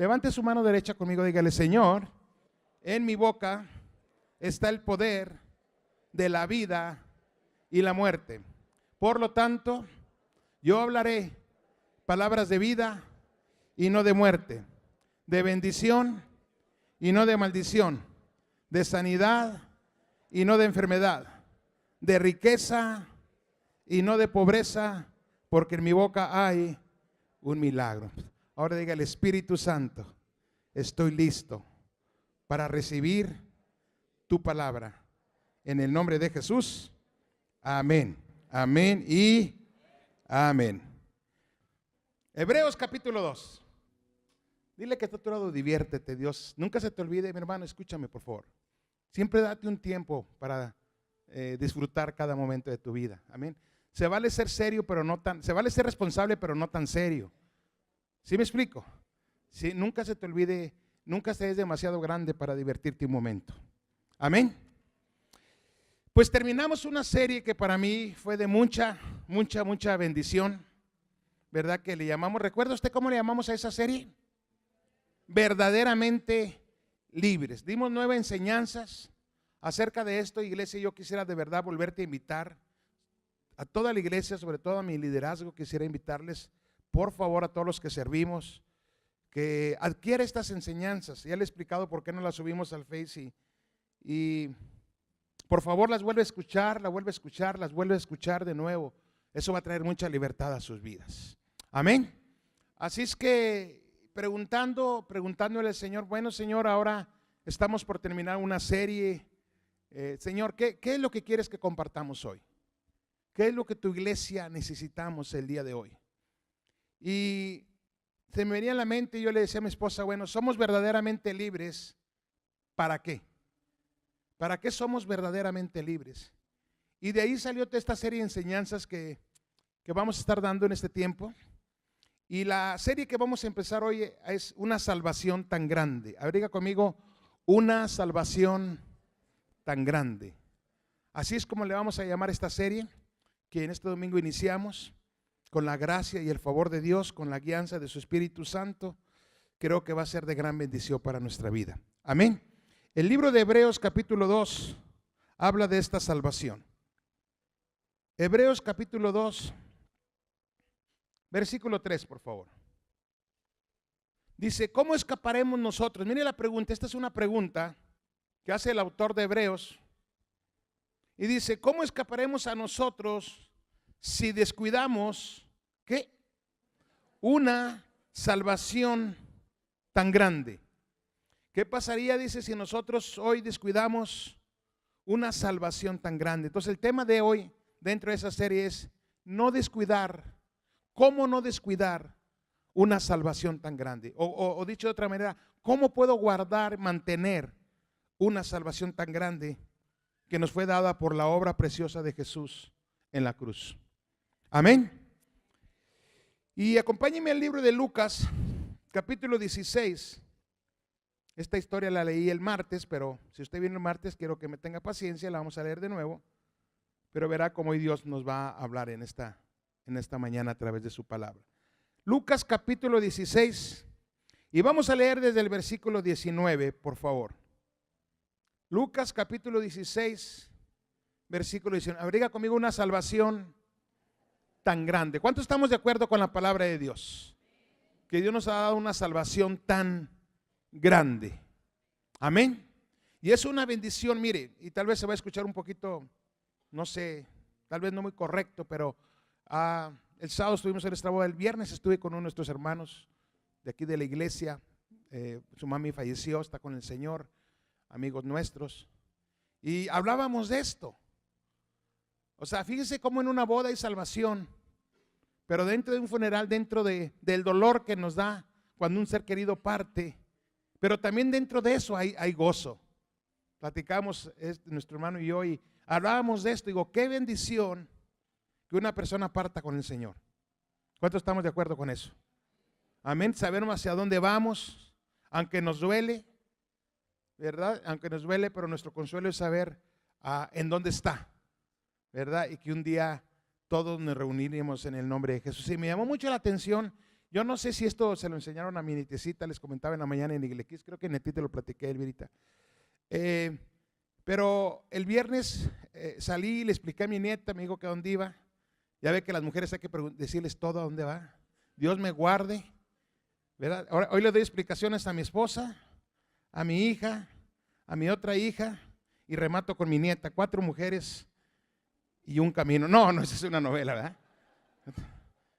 Levante su mano derecha conmigo, dígale: Señor, en mi boca está el poder de la vida y la muerte. Por lo tanto, yo hablaré palabras de vida y no de muerte, de bendición y no de maldición, de sanidad y no de enfermedad, de riqueza y no de pobreza, porque en mi boca hay un milagro. Ahora diga: el Espíritu Santo, estoy listo para recibir tu palabra. En el nombre de Jesús, amén, amén y amén. Hebreos capítulo 2. Dile que está a tu lado: diviértete. Dios nunca se te olvide, mi hermano, escúchame por favor. Siempre date un tiempo para disfrutar cada momento de tu vida. Amén. Se vale ser serio, pero no tan, se vale ser responsable, pero no tan serio. ¿Sí me explico? Sí, nunca se te olvide, nunca seas demasiado grande para divertirte un momento. Amén. Pues terminamos una serie que para mí fue de mucha bendición, ¿verdad? Que le llamamos, ¿recuerda usted cómo le llamamos a esa serie? Verdaderamente libres. Dimos 9 enseñanzas acerca de esto, iglesia. Yo quisiera de verdad volverte a invitar a toda la iglesia, sobre todo a mi liderazgo. Quisiera invitarles, por favor, a todos los que servimos, que adquiera estas enseñanzas. Ya le he explicado por qué no las subimos al Face y por favor las vuelve a escuchar, las vuelve a escuchar, las vuelve a escuchar de nuevo. Eso va a traer mucha libertad a sus vidas. Amén. Así es que preguntándole al Señor: bueno, Señor, ahora estamos por terminar una serie. Señor, ¿qué es lo que quieres que compartamos hoy? ¿Qué es lo que tu iglesia necesitamos el día de hoy? Y se me venía a la mente y yo le decía a mi esposa: bueno, somos verdaderamente libres. ¿Para qué? ¿Para qué somos verdaderamente libres? Y de ahí salió toda esta serie de enseñanzas que vamos a estar dando en este tiempo. Y la serie que vamos a empezar hoy es una salvación tan grande. A ver, diga conmigo: una salvación tan grande. Así es como le vamos a llamar esta serie, que en este domingo iniciamos, con la gracia y el favor de Dios, con la guianza de su Espíritu Santo. Creo que va a ser de gran bendición para nuestra vida. Amén. El libro de Hebreos capítulo 2 habla de esta salvación. Hebreos capítulo 2, versículo 3, por favor. Dice: ¿cómo escaparemos nosotros? Mire la pregunta, esta es una pregunta que hace el autor de Hebreos. Y dice: ¿cómo escaparemos a nosotros si descuidamos, ¿qué? Una salvación tan grande. ¿Qué pasaría, dice, si nosotros hoy descuidamos una salvación tan grande? Entonces el tema de hoy dentro de esa serie es no descuidar. ¿Cómo no descuidar una salvación tan grande? O dicho de otra manera, ¿cómo puedo guardar, mantener una salvación tan grande que nos fue dada por la obra preciosa de Jesús en la cruz? Amén. Y acompáñenme al libro de Lucas, capítulo 16. Esta historia la leí el martes, pero si usted viene el martes, quiero que me tenga paciencia, la vamos a leer de nuevo. Pero verá cómo hoy Dios nos va a hablar en esta mañana a través de su palabra. Lucas capítulo 16, y vamos a leer desde el versículo 19, por favor. Lucas capítulo 16, versículo 19. Abriga conmigo: una salvación tan grande. ¿Cuántos estamos de acuerdo con la palabra de Dios? Que Dios nos ha dado una salvación tan grande. Amén. Y es una bendición, mire, y tal vez se va a escuchar un poquito, no sé, tal vez no muy correcto, pero el sábado estuvimos en nuestra boda. El viernes estuve con uno de nuestros hermanos de aquí de la iglesia. Su mami falleció, está con el Señor, amigos nuestros, y hablábamos de esto. O sea, fíjense cómo en una boda hay salvación, pero dentro de un funeral, dentro del dolor que nos da cuando un ser querido parte, pero también dentro de eso hay gozo. Platicamos nuestro hermano y yo, y hablábamos de esto. Digo, qué bendición que una persona parta con el Señor. ¿Cuántos estamos de acuerdo con eso? Amén. Sabemos hacia dónde vamos, aunque nos duele, ¿verdad? Aunque nos duele, pero nuestro consuelo es saber en dónde está, ¿verdad? Y que un día todos nos reuniremos en el nombre de Jesús. Y me llamó mucho la atención Yo no sé si esto se lo enseñaron a mi nietecita, les comentaba en la mañana en Iglequis, creo que en ti te lo platiqué, Elvirita. Pero el viernes salí y le expliqué a mi nieta, me dijo que a dónde iba. Ya ve que las mujeres hay que decirles todo a dónde va. Dios me guarde, ¿verdad? Ahora, hoy le doy explicaciones a mi esposa, a mi hija, a mi otra hija y remato con mi nieta, 4 mujeres y un camino. No, esa es una novela, ¿verdad?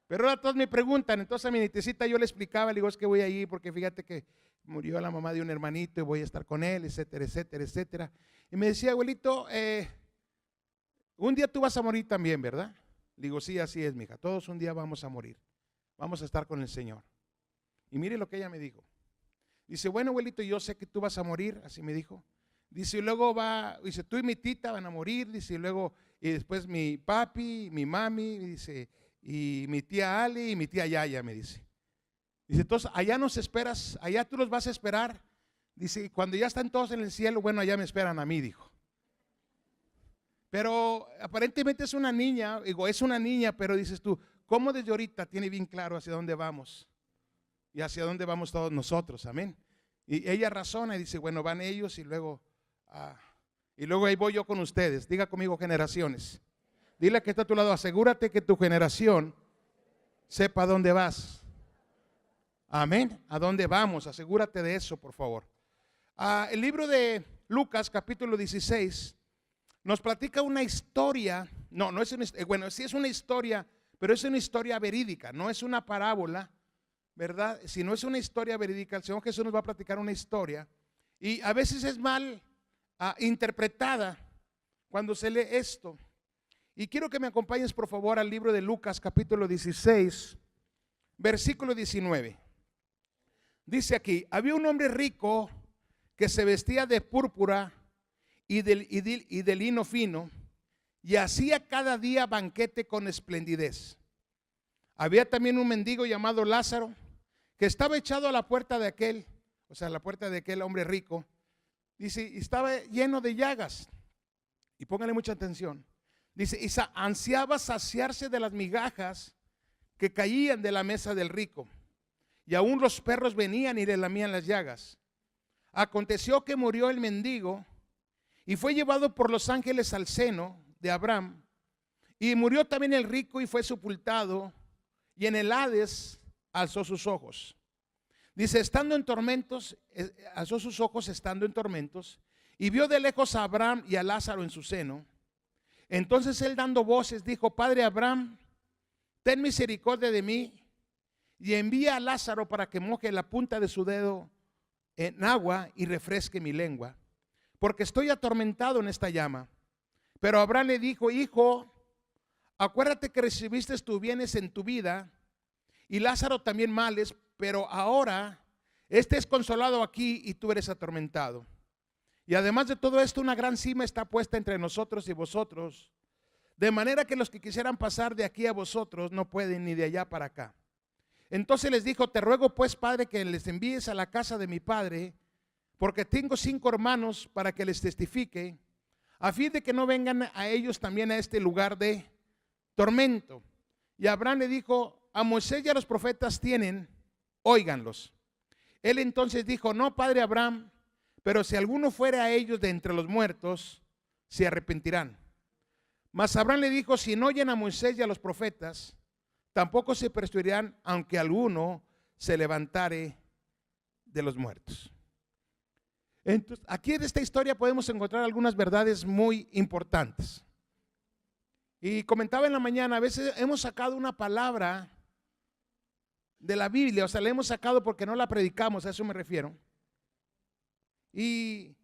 Pero ahora todos me preguntan, entonces a mi nietecita yo le explicaba, le digo, es que voy allí porque fíjate que murió la mamá de un hermanito y voy a estar con él, etcétera, etcétera, etcétera. Y me decía, abuelito, un día tú vas a morir también, ¿verdad? Le digo, sí, así es, mija, todos un día vamos a morir, vamos a estar con el Señor. Y mire lo que ella me dijo. Dice, bueno, abuelito, yo sé que tú vas a morir, así me dijo. Dice, y luego dice, tú y mi tita van a morir, dice, y después mi papi, mi mami, dice, y mi tía Ali y mi tía Yaya, me dice. Dice, entonces allá nos esperas, allá tú los vas a esperar. Dice, y cuando ya están todos en el cielo, bueno, allá me esperan a mí, dijo. Pero aparentemente es una niña, digo, es una niña, pero dices tú, ¿cómo desde ahorita tiene bien claro hacia dónde vamos? Y hacia dónde vamos todos nosotros, amén. Y ella razona y dice, bueno, van ellos y luego ahí voy yo con ustedes. Diga conmigo, generaciones. Dile a que está a tu lado, asegúrate que tu generación sepa a dónde vas. Amén. ¿A dónde vamos? Asegúrate de eso, por favor. El libro de Lucas, capítulo 16, nos platica una historia. No es una, bueno, sí es una historia, pero es una historia verídica, no es una parábola, ¿verdad? Si no es una historia verídica, el Señor Jesús nos va a platicar una historia y a veces es mal interpretada cuando se lee esto. Y quiero que me acompañes por favor al libro de Lucas capítulo 16, versículo 19. Dice aquí, había un hombre rico que se vestía de púrpura y de lino fino y hacía cada día banquete con esplendidez. Había también un mendigo llamado Lázaro que estaba echado a la puerta de aquel, o sea, la puerta de aquel hombre rico. Dice, y estaba lleno de llagas. Y póngale mucha atención. Dice, y ansiaba saciarse de las migajas que caían de la mesa del rico. Y aún los perros venían y le lamían las llagas. Aconteció que murió el mendigo y fue llevado por los ángeles al seno de Abraham. Y murió también el rico y fue sepultado. Y en el Hades alzó sus ojos. Dice, estando en tormentos, alzó sus ojos estando en tormentos, y vio de lejos a Abraham y a Lázaro en su seno. Entonces él dando voces dijo, Padre Abraham, ten misericordia de mí, y envía a Lázaro para que moje la punta de su dedo en agua y refresque mi lengua, porque estoy atormentado en esta llama. Pero Abraham le dijo, hijo, acuérdate que recibiste tus bienes en tu vida, y Lázaro también males, pero ahora este es consolado aquí y tú eres atormentado. Y además de todo esto, una gran cima está puesta entre nosotros y vosotros, de manera que los que quisieran pasar de aquí a vosotros no pueden ni de allá para acá. Entonces les dijo, te ruego pues, Padre, que les envíes a la casa de mi padre, porque tengo 5 hermanos para que les testifique, a fin de que no vengan a ellos también a este lugar de tormento. Y Abraham le dijo, a Moisés y a los profetas tienen, óiganlos. Él entonces dijo, no, Padre Abraham, pero si alguno fuere a ellos de entre los muertos, se arrepentirán. Mas Abraham le dijo, si no oyen a Moisés y a los profetas, tampoco se persuadirán, aunque alguno se levantare de los muertos. Entonces, aquí en esta historia podemos encontrar algunas verdades muy importantes. Y comentaba en la mañana, a veces hemos sacado una palabra de la Biblia, o sea, la hemos sacado porque no la predicamos, a eso me refiero. Y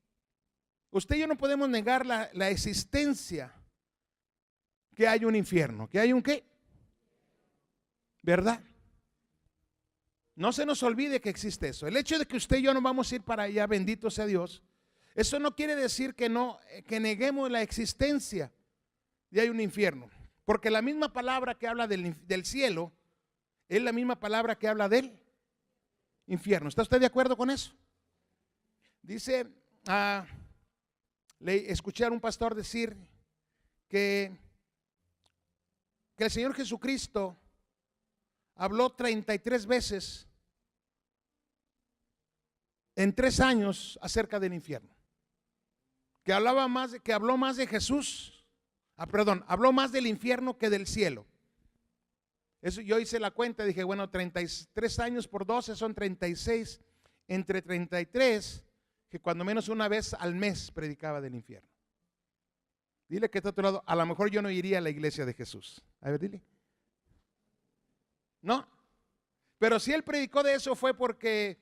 usted y yo no podemos negar la existencia que hay un infierno, que hay un qué, ¿verdad? No se nos olvide que existe eso. El hecho de que usted y yo no vamos a ir para allá, bendito sea Dios, eso no quiere decir que neguemos la existencia de hay un infierno, porque la misma palabra que habla del cielo es la misma palabra que habla del infierno. ¿Está usted de acuerdo con eso? Dice, le escuché a un pastor decir que el Señor Jesucristo habló 33 veces en 3 años acerca del infierno. Que habló más de Jesús, habló más del infierno que del cielo. Eso yo hice la cuenta, dije, bueno, 33 años por 12 son 36, entre 33, que cuando menos una vez al mes predicaba del infierno. Dile que está a tu lado, a lo mejor yo no iría a la iglesia de Jesús. A ver, dile. No, pero si él predicó de eso fue porque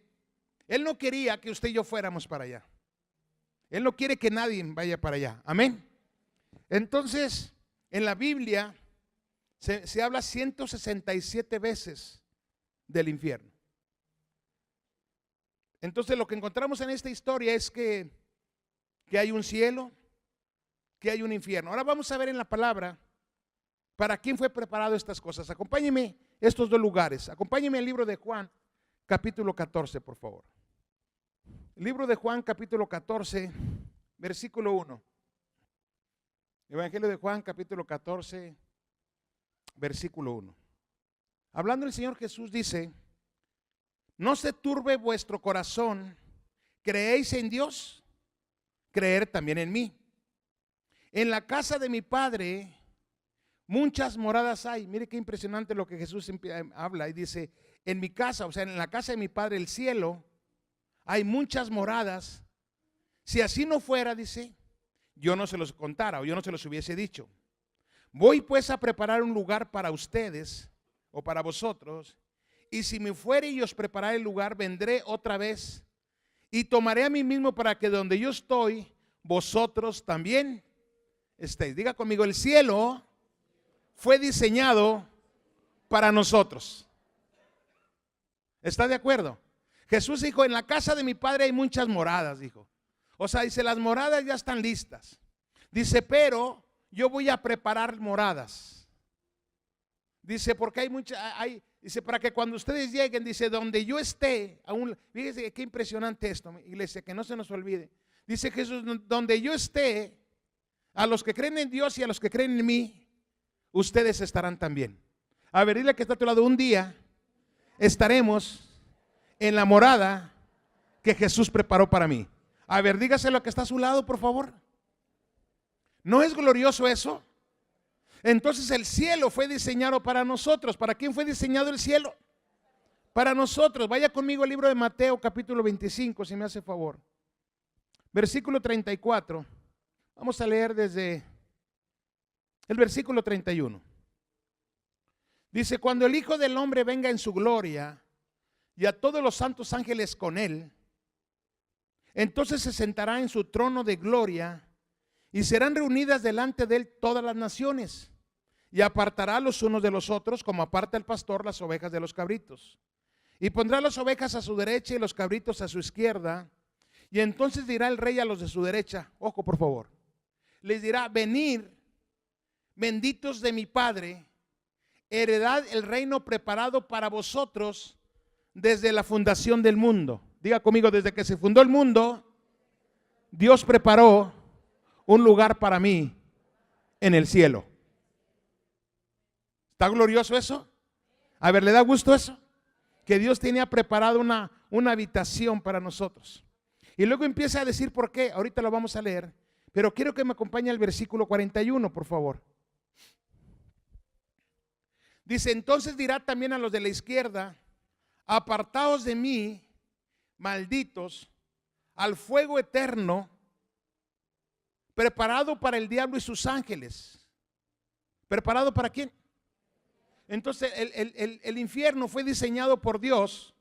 él no quería que usted y yo fuéramos para allá. Él no quiere que nadie vaya para allá. Amén. Entonces, en la Biblia se habla 167 veces del infierno. Entonces, lo que encontramos en esta historia es que hay un cielo, que hay un infierno. Ahora vamos a ver en la palabra para quién fue preparado estas cosas. Acompáñeme estos 2 lugares. Acompáñeme al libro de Juan, capítulo 14, por favor. El libro de Juan, capítulo 14, versículo 1. Evangelio de Juan, capítulo 14, versículo 1. Hablando el Señor Jesús dice: no se turbe vuestro corazón, creéis en Dios, creer también en mí. En la casa de mi Padre muchas moradas hay. Mire qué impresionante lo que Jesús habla y dice: en mi casa, o sea, en la casa de mi Padre, el cielo, hay muchas moradas. Si así no fuera, dice, yo no se los contara o yo no se los hubiese dicho. Voy pues a preparar un lugar para ustedes o para vosotros, y si me fuere y os prepararé el lugar, vendré otra vez y tomaré a mí mismo, para que donde yo estoy, vosotros también estéis. Diga conmigo, el cielo fue diseñado para nosotros. ¿Está de acuerdo? Jesús dijo: en la casa de mi Padre hay muchas moradas, dijo. O sea, dice, las moradas ya están listas. Dice, pero yo voy a preparar moradas. Dice, porque dice, para que cuando ustedes lleguen, dice, donde yo esté, fíjense qué impresionante esto, iglesia, que no se nos olvide. Dice Jesús, donde yo esté, a los que creen en Dios y a los que creen en mí, ustedes estarán también. A ver, dile que está a tu lado, un día estaremos en la morada que Jesús preparó para mí. A ver, dígaselo que está a su lado, por favor. ¿No es glorioso eso? Entonces el cielo fue diseñado para nosotros. ¿Para quién fue diseñado el cielo? Para nosotros. Vaya conmigo al libro de Mateo, capítulo 25, si me hace favor. Versículo 34. Vamos a leer desde el versículo 31. Dice: cuando el Hijo del Hombre venga en su gloria y a todos los santos ángeles con él, entonces se sentará en su trono de gloria y serán reunidas delante de él todas las naciones, y apartará los unos de los otros, como aparta el pastor las ovejas de los cabritos, y pondrá las ovejas a su derecha y los cabritos a su izquierda. Y entonces dirá el rey a los de su derecha, ojo por favor, les dirá: venid, benditos de mi Padre, heredad el reino preparado para vosotros desde la fundación del mundo. Diga conmigo, desde que se fundó el mundo, Dios preparó un lugar para mí en el cielo. ¿Está glorioso eso? A ver, ¿le da gusto eso? Que Dios tenía preparado una habitación para nosotros. Y luego empieza a decir por qué. Ahorita lo vamos a leer, pero quiero que me acompañe al versículo 41, por favor. Dice: entonces dirá también a los de la izquierda: apartaos de mí, malditos, al fuego eterno, preparado para el diablo y sus ángeles. ¿Preparado para quién? Entonces el infierno fue diseñado por Dios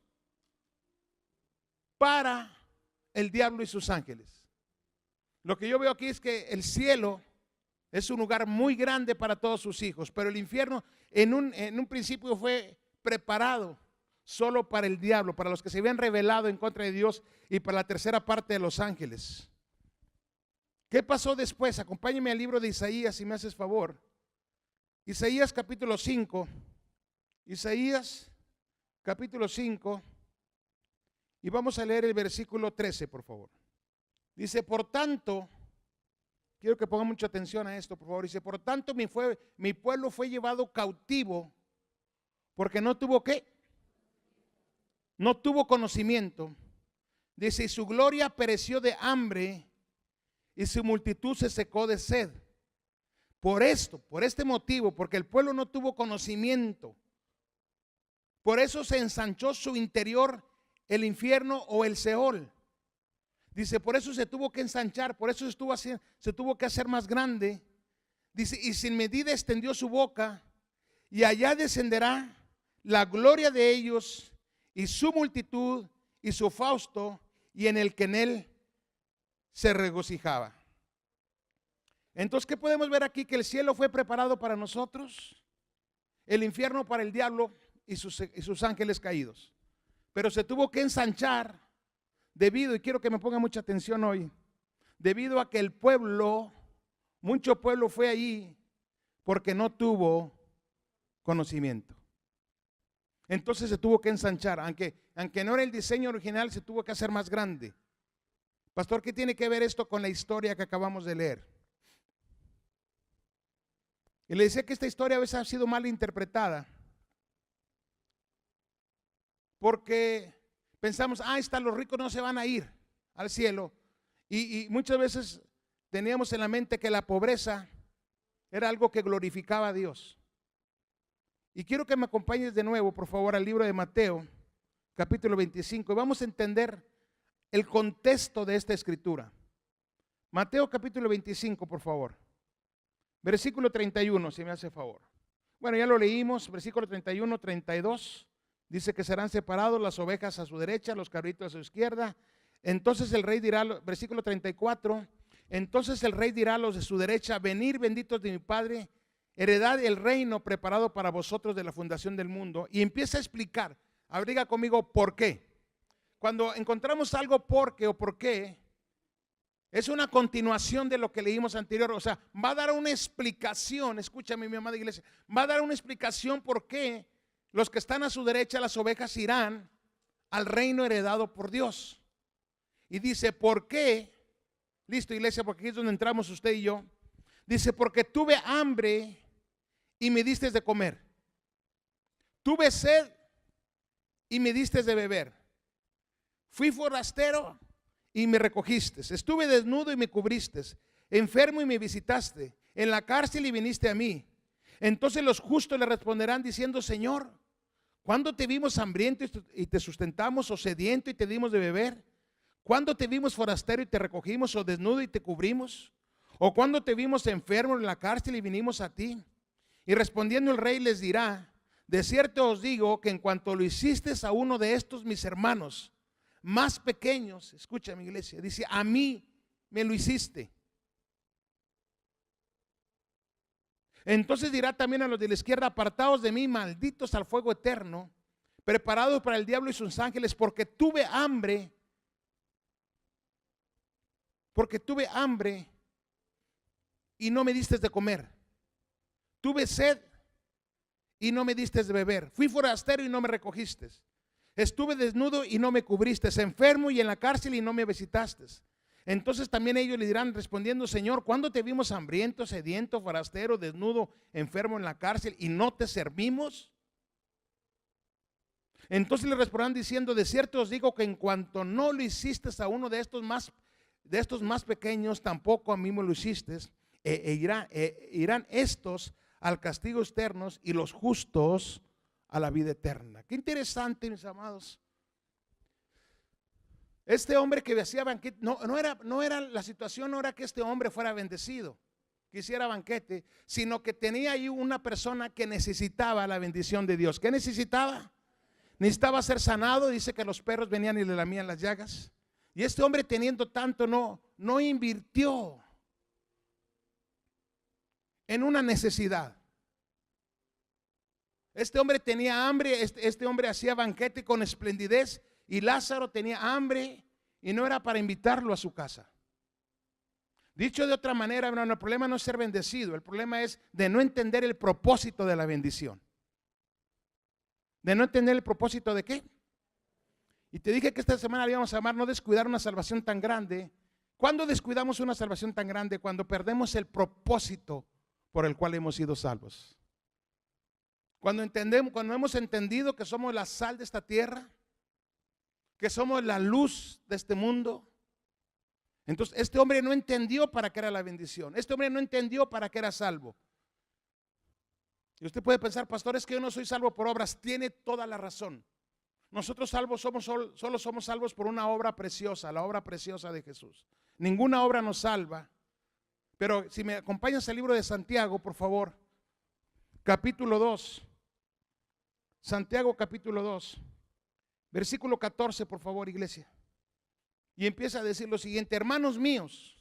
para el diablo y sus ángeles. Lo que yo veo aquí es que el cielo es un lugar muy grande para todos sus hijos, pero el infierno en un principio fue preparado solo para el diablo, para los que se habían rebelado en contra de Dios, y para la tercera parte de los ángeles. ¿Qué pasó después? Acompáñeme al libro de Isaías, si me haces favor. Isaías capítulo 5. Isaías capítulo 5. Y vamos a leer el versículo 13, por favor. Dice: por tanto, quiero que pongan mucha atención a esto, por favor. Dice: por tanto mi pueblo fue llevado cautivo Porque no tuvo ¿qué? No tuvo conocimiento. Dice, y su gloria pereció de hambre y su multitud se secó de sed. Por esto, por este motivo, porque el pueblo no tuvo conocimiento. Por eso se ensanchó su interior el infierno o el Seol. Dice, por eso se tuvo que ensanchar, por eso se tuvo que hacer más grande. Dice, y sin medida extendió su boca, y allá descenderá la gloria de ellos, y su multitud, y su fausto, y en el que en él se regocijaba. Entonces, ¿qué podemos ver aquí? Que el cielo fue preparado para nosotros, el infierno para el diablo y sus ángeles caídos. Pero se tuvo que ensanchar debido, y quiero que me ponga mucha atención hoy, debido a que el pueblo, mucho pueblo fue allí porque no tuvo conocimiento. Entonces se tuvo que ensanchar, aunque no era el diseño original, se tuvo que hacer más grande. Pastor, ¿qué tiene que ver esto con la historia que acabamos de leer? Y le decía que esta historia a veces ha sido mal interpretada, porque pensamos, los ricos no se van a ir al cielo. Y muchas veces teníamos en la mente que la pobreza era algo que glorificaba a Dios. Y quiero que me acompañes de nuevo, por favor, al libro de Mateo, capítulo 25. Y vamos a entender el contexto de esta escritura. Mateo capítulo 25, por favor. Versículo 31, si me hace favor. Bueno, ya lo leímos, versículo 31, 32. Dice que serán separados las ovejas a su derecha, los cabritos a su izquierda. Entonces el rey dirá, versículo 34, entonces el rey dirá a los de su derecha, venid benditos de mi Padre, heredad el reino preparado para vosotros de la fundación del mundo. Y empieza a explicar, diga conmigo, ¿por qué? Cuando encontramos algo porque o por qué, es una continuación de lo que leímos anterior. O sea, va a dar una explicación, escúchame mi amada iglesia, va a dar una explicación por qué los que están a su derecha, las ovejas, irán al reino heredado por Dios. Y dice, ¿por qué? Listo, iglesia, porque aquí es donde entramos usted y yo. Dice, porque tuve hambre y me diste de comer. Tuve sed y me diste de beber. Fui forastero y me recogiste. Estuve desnudo y me cubriste. Enfermo y me visitaste. En la cárcel y viniste a mí. Entonces los justos le responderán diciendo, Señor, ¿cuándo te vimos hambriento y te sustentamos, o sediento y te dimos de beber? ¿Cuándo te vimos forastero y te recogimos, o desnudo y te cubrimos? ¿O cuándo te vimos enfermo en la cárcel y vinimos a ti? Y respondiendo el rey les dirá, de cierto os digo que en cuanto lo hiciste a uno de estos mis hermanos más pequeños, escucha mi iglesia, dice, a mí me lo hiciste. Entonces dirá también a los de la izquierda, apartaos de mí, malditos al fuego eterno, preparados para el diablo y sus ángeles, porque tuve hambre y no me diste de comer. Tuve sed y no me diste de beber. Fui forastero y no me recogiste. Estuve desnudo y no me cubriste, enfermo y en la cárcel y no me visitaste. Entonces también ellos le dirán respondiendo, Señor, ¿cuándo te vimos hambriento, sediento, forastero, desnudo, enfermo en la cárcel y no te servimos? Entonces le responderán diciendo, de cierto os digo que en cuanto no lo hiciste a uno de estos más pequeños, tampoco a mí me lo hiciste. Irán estos al castigo eterno y los justos a la vida eterna. Qué interesante, mis amados. Este hombre que hacía banquete, no era la situación, no era que este hombre fuera bendecido, que hiciera banquete, sino que tenía ahí una persona que necesitaba la bendición de Dios. ¿Qué necesitaba? Necesitaba ser sanado. Dice que los perros venían y le lamían las llagas. Y este hombre, teniendo tanto, no invirtió en una necesidad. Este hombre tenía hambre, este hombre hacía banquete con esplendidez, y Lázaro tenía hambre y no era para invitarlo a su casa. Dicho de otra manera, hermano, el problema no es ser bendecido, el problema es de no entender el propósito de la bendición. ¿De no entender el propósito de qué? Y te dije que esta semana le íbamos a llamar no descuidar una salvación tan grande. ¿Cuándo descuidamos una salvación tan grande? Cuando perdemos el propósito por el cual hemos sido salvos. Cuando hemos entendido que somos la sal de esta tierra, que somos la luz de este mundo. Entonces, este hombre no entendió para qué era la bendición. Este hombre no entendió para qué era salvo. Y usted puede pensar, pastor, es que yo no soy salvo por obras. Tiene toda la razón. Nosotros solo somos salvos por una obra preciosa, la obra preciosa de Jesús. Ninguna obra nos salva. Pero si me acompañas al libro de Santiago, por favor, capítulo 2. Santiago capítulo 2, versículo 14, por favor, iglesia. Y empieza a decir lo siguiente: hermanos míos,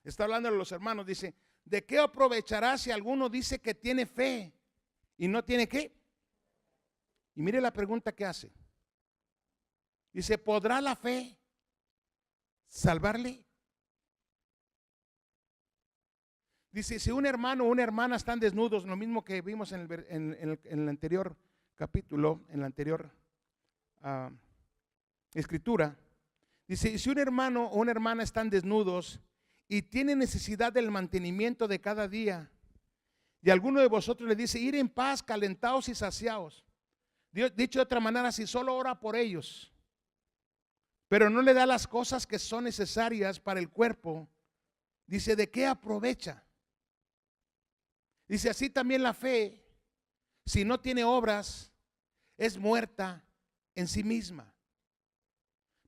está hablando de los hermanos, dice, ¿de qué aprovechará si alguno dice que tiene fe y no tiene qué? Y mire la pregunta que hace. Dice, ¿podrá la fe salvarle? Dice, si un hermano o una hermana están desnudos, lo mismo que vimos en el anterior capítulo, en la anterior escritura, dice, si un hermano o una hermana están desnudos y tienen necesidad del mantenimiento de cada día, y alguno de vosotros le dice, ir en paz, calentaos y saciaos. Dicho de otra manera, si solo ora por ellos, pero no le da las cosas que son necesarias para el cuerpo, dice, ¿de qué aprovecha? Dice, así también la fe, si no tiene obras, es muerta en sí misma.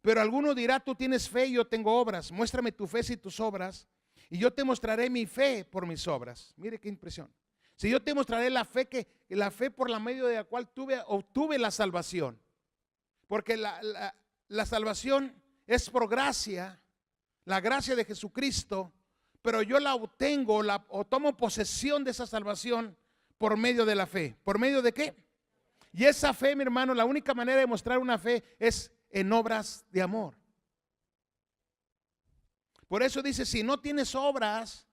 Pero alguno dirá, tú tienes fe y yo tengo obras. Muéstrame tu fe y tus obras, y yo te mostraré mi fe por mis obras. Mire qué impresión. Si yo te mostraré la fe por la medio de la cual obtuve la salvación. Porque la salvación es por gracia, la gracia de Jesucristo, pero yo la obtengo o tomo posesión de esa salvación por medio de la fe. ¿Por medio de qué? Y esa fe, mi hermano, la única manera de mostrar una fe es en obras de amor. Por eso dice, si no tienes obras,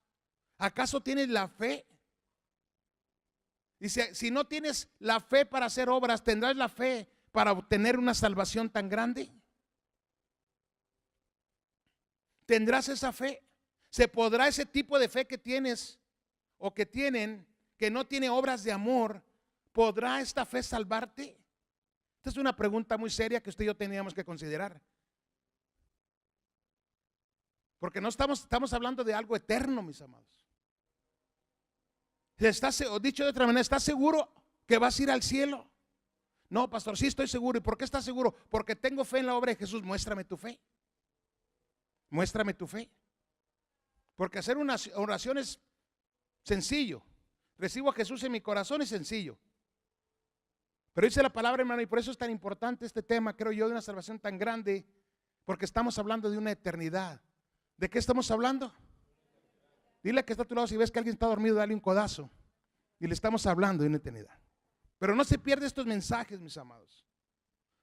¿acaso tienes la fe? Dice, si no tienes la fe para hacer obras, ¿tendrás la fe para obtener una salvación tan grande? ¿Tendrás esa fe? ¿Se podrá ese tipo de fe que tienes o que tienen, que no tiene obras de amor, podrá esta fe salvarte? Esta es una pregunta muy seria que usted y yo teníamos que considerar. Porque no estamos hablando de algo eterno, mis amados. Dicho de otra manera, ¿estás seguro que vas a ir al cielo? No, pastor, sí estoy seguro. ¿Y por qué estás seguro? Porque tengo fe en la obra de Jesús. Muéstrame tu fe. Muéstrame tu fe. Porque hacer una oración es sencillo. Recibo a Jesús en mi corazón, es sencillo. Pero dice la palabra, hermano, y por eso es tan importante este tema, creo yo, de una salvación tan grande, porque estamos hablando de una eternidad. ¿De qué estamos hablando? Dile que está a tu lado, si ves que alguien está dormido, dale un codazo. Y le estamos hablando de una eternidad. Pero no se pierdan estos mensajes, mis amados.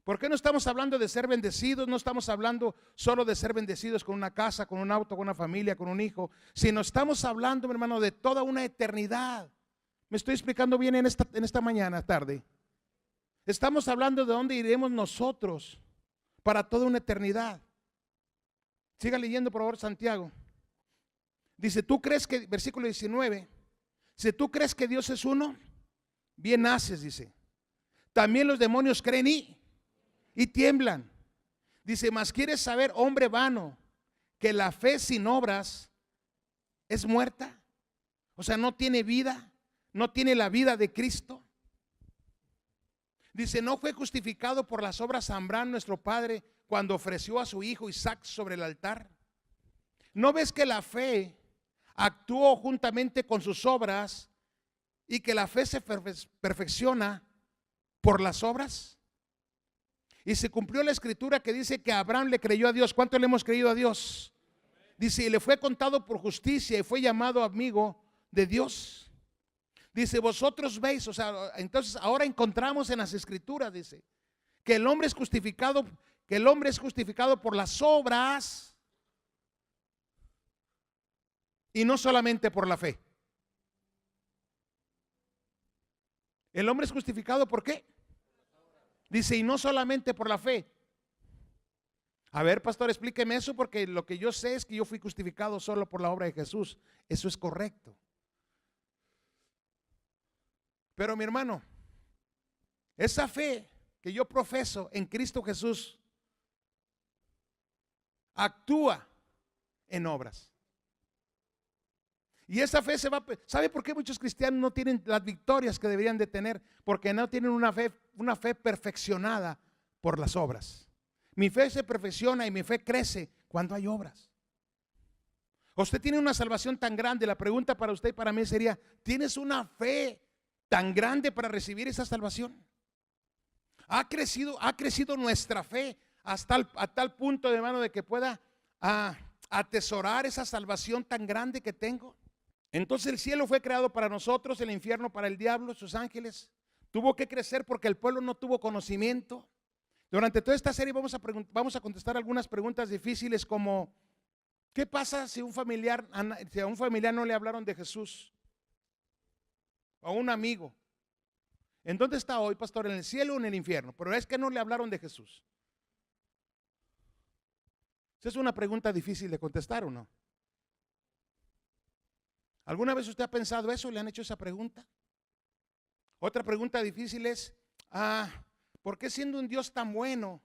¿Por qué no estamos hablando de ser bendecidos? No estamos hablando solo de ser bendecidos con una casa, con un auto, con una familia, con un hijo, sino estamos hablando, mi hermano, de toda una eternidad. ¿Me estoy explicando bien en esta mañana, tarde? Estamos hablando de dónde iremos nosotros para toda una eternidad. Siga leyendo, por favor, Santiago. Dice, ¿tú crees que, versículo 19, si tú crees que Dios es uno, bien haces, dice. También los demonios creen y tiemblan. Dice, mas quieres saber, hombre vano, que la fe sin obras es muerta. O sea, no tiene vida, no tiene la vida de Cristo. Dice, no fue justificado por las obras Abraham, nuestro padre, cuando ofreció a su hijo Isaac sobre el altar. ¿No ves que la fe actuó juntamente con sus obras y que la fe se perfecciona por las obras? Y se cumplió la escritura que dice que Abraham le creyó a Dios. ¿Cuánto le hemos creído a Dios? Dice, y le fue contado por justicia y fue llamado amigo de Dios. Dice, vosotros veis, o sea, entonces ahora encontramos en las escrituras, dice, que el hombre es justificado por las obras y no solamente por la fe. El hombre es justificado ¿por qué? Dice, y no solamente por la fe. A ver, pastor, explíqueme eso, porque lo que yo sé es que yo fui justificado solo por la obra de Jesús. Eso es correcto. Pero mi hermano, esa fe que yo profeso en Cristo Jesús actúa en obras. Y esa fe se va. ¿Sabe por qué muchos cristianos no tienen las victorias que deberían de tener? Porque no tienen una fe perfeccionada por las obras. Mi fe se perfecciona y mi fe crece cuando hay obras. Usted tiene una salvación tan grande. La pregunta para usted y para mí sería: ¿tienes una fe tan grande para recibir esa salvación? Ha crecido nuestra fe a tal punto, de hermano, de que pueda atesorar esa salvación tan grande que tengo. Entonces el cielo fue creado para nosotros, el infierno para el diablo, sus ángeles. Tuvo que crecer porque el pueblo no tuvo conocimiento. Durante toda esta serie vamos a contestar algunas preguntas difíciles, como ¿qué pasa si a un familiar no le hablaron de Jesús? O a un amigo. ¿En dónde está hoy, pastor? ¿En el cielo o en el infierno? Pero es que no le hablaron de Jesús. Esa es una pregunta difícil de contestar, ¿o no? ¿Alguna vez usted ha pensado eso? ¿Le han hecho esa pregunta? Otra pregunta difícil es: ¿por qué, siendo un Dios tan bueno,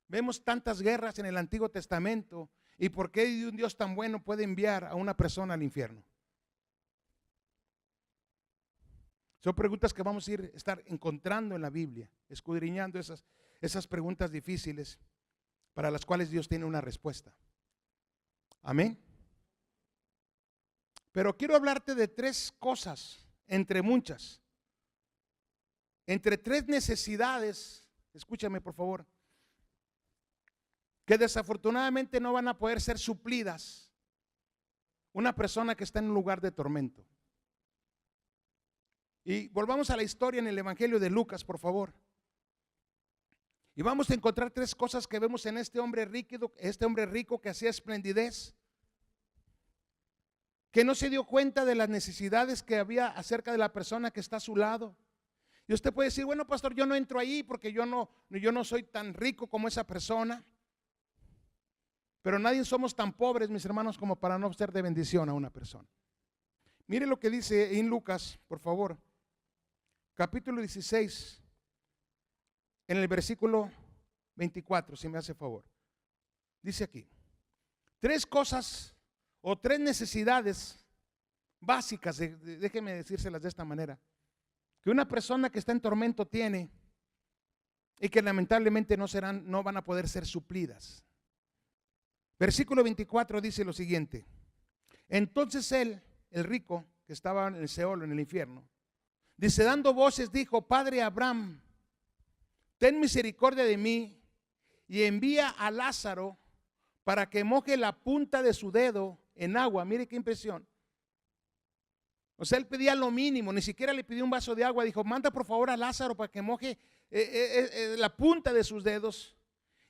vemos tantas guerras en el Antiguo Testamento? ¿Y por qué un Dios tan bueno puede enviar a una persona al infierno? Son preguntas que vamos a estar encontrando en la Biblia, escudriñando esas preguntas difíciles para las cuales Dios tiene una respuesta. Amén. Pero quiero hablarte de tres cosas, entre muchas, entre tres necesidades, escúchame por favor, que desafortunadamente no van a poder ser suplidas una persona que está en un lugar de tormento. Y volvamos a la historia en el Evangelio de Lucas, por favor. Y vamos a encontrar tres cosas que vemos en este hombre rico que hacía esplendidez, que no se dio cuenta de las necesidades que había acerca de la persona que está a su lado. Y usted puede decir: bueno, pastor, yo no entro ahí porque yo no soy tan rico como esa persona. Pero nadie somos tan pobres, mis hermanos, como para no ser de bendición a una persona. Mire lo que dice en Lucas, por favor, capítulo 16, en el versículo 24, si me hace favor. Dice aquí: tres cosas o tres necesidades básicas, déjeme decírselas de esta manera, que una persona que está en tormento tiene y que lamentablemente no van a poder ser suplidas. Versículo 24 dice lo siguiente: entonces él, el rico, que estaba en el Seol, en el infierno, dice, dando voces, dijo: Padre Abraham, ten misericordia de mí y envía a Lázaro para que moje la punta de su dedo en agua. Mire qué impresión. O sea, él pedía lo mínimo, ni siquiera le pidió un vaso de agua. Dijo: manda por favor a Lázaro para que moje la punta de sus dedos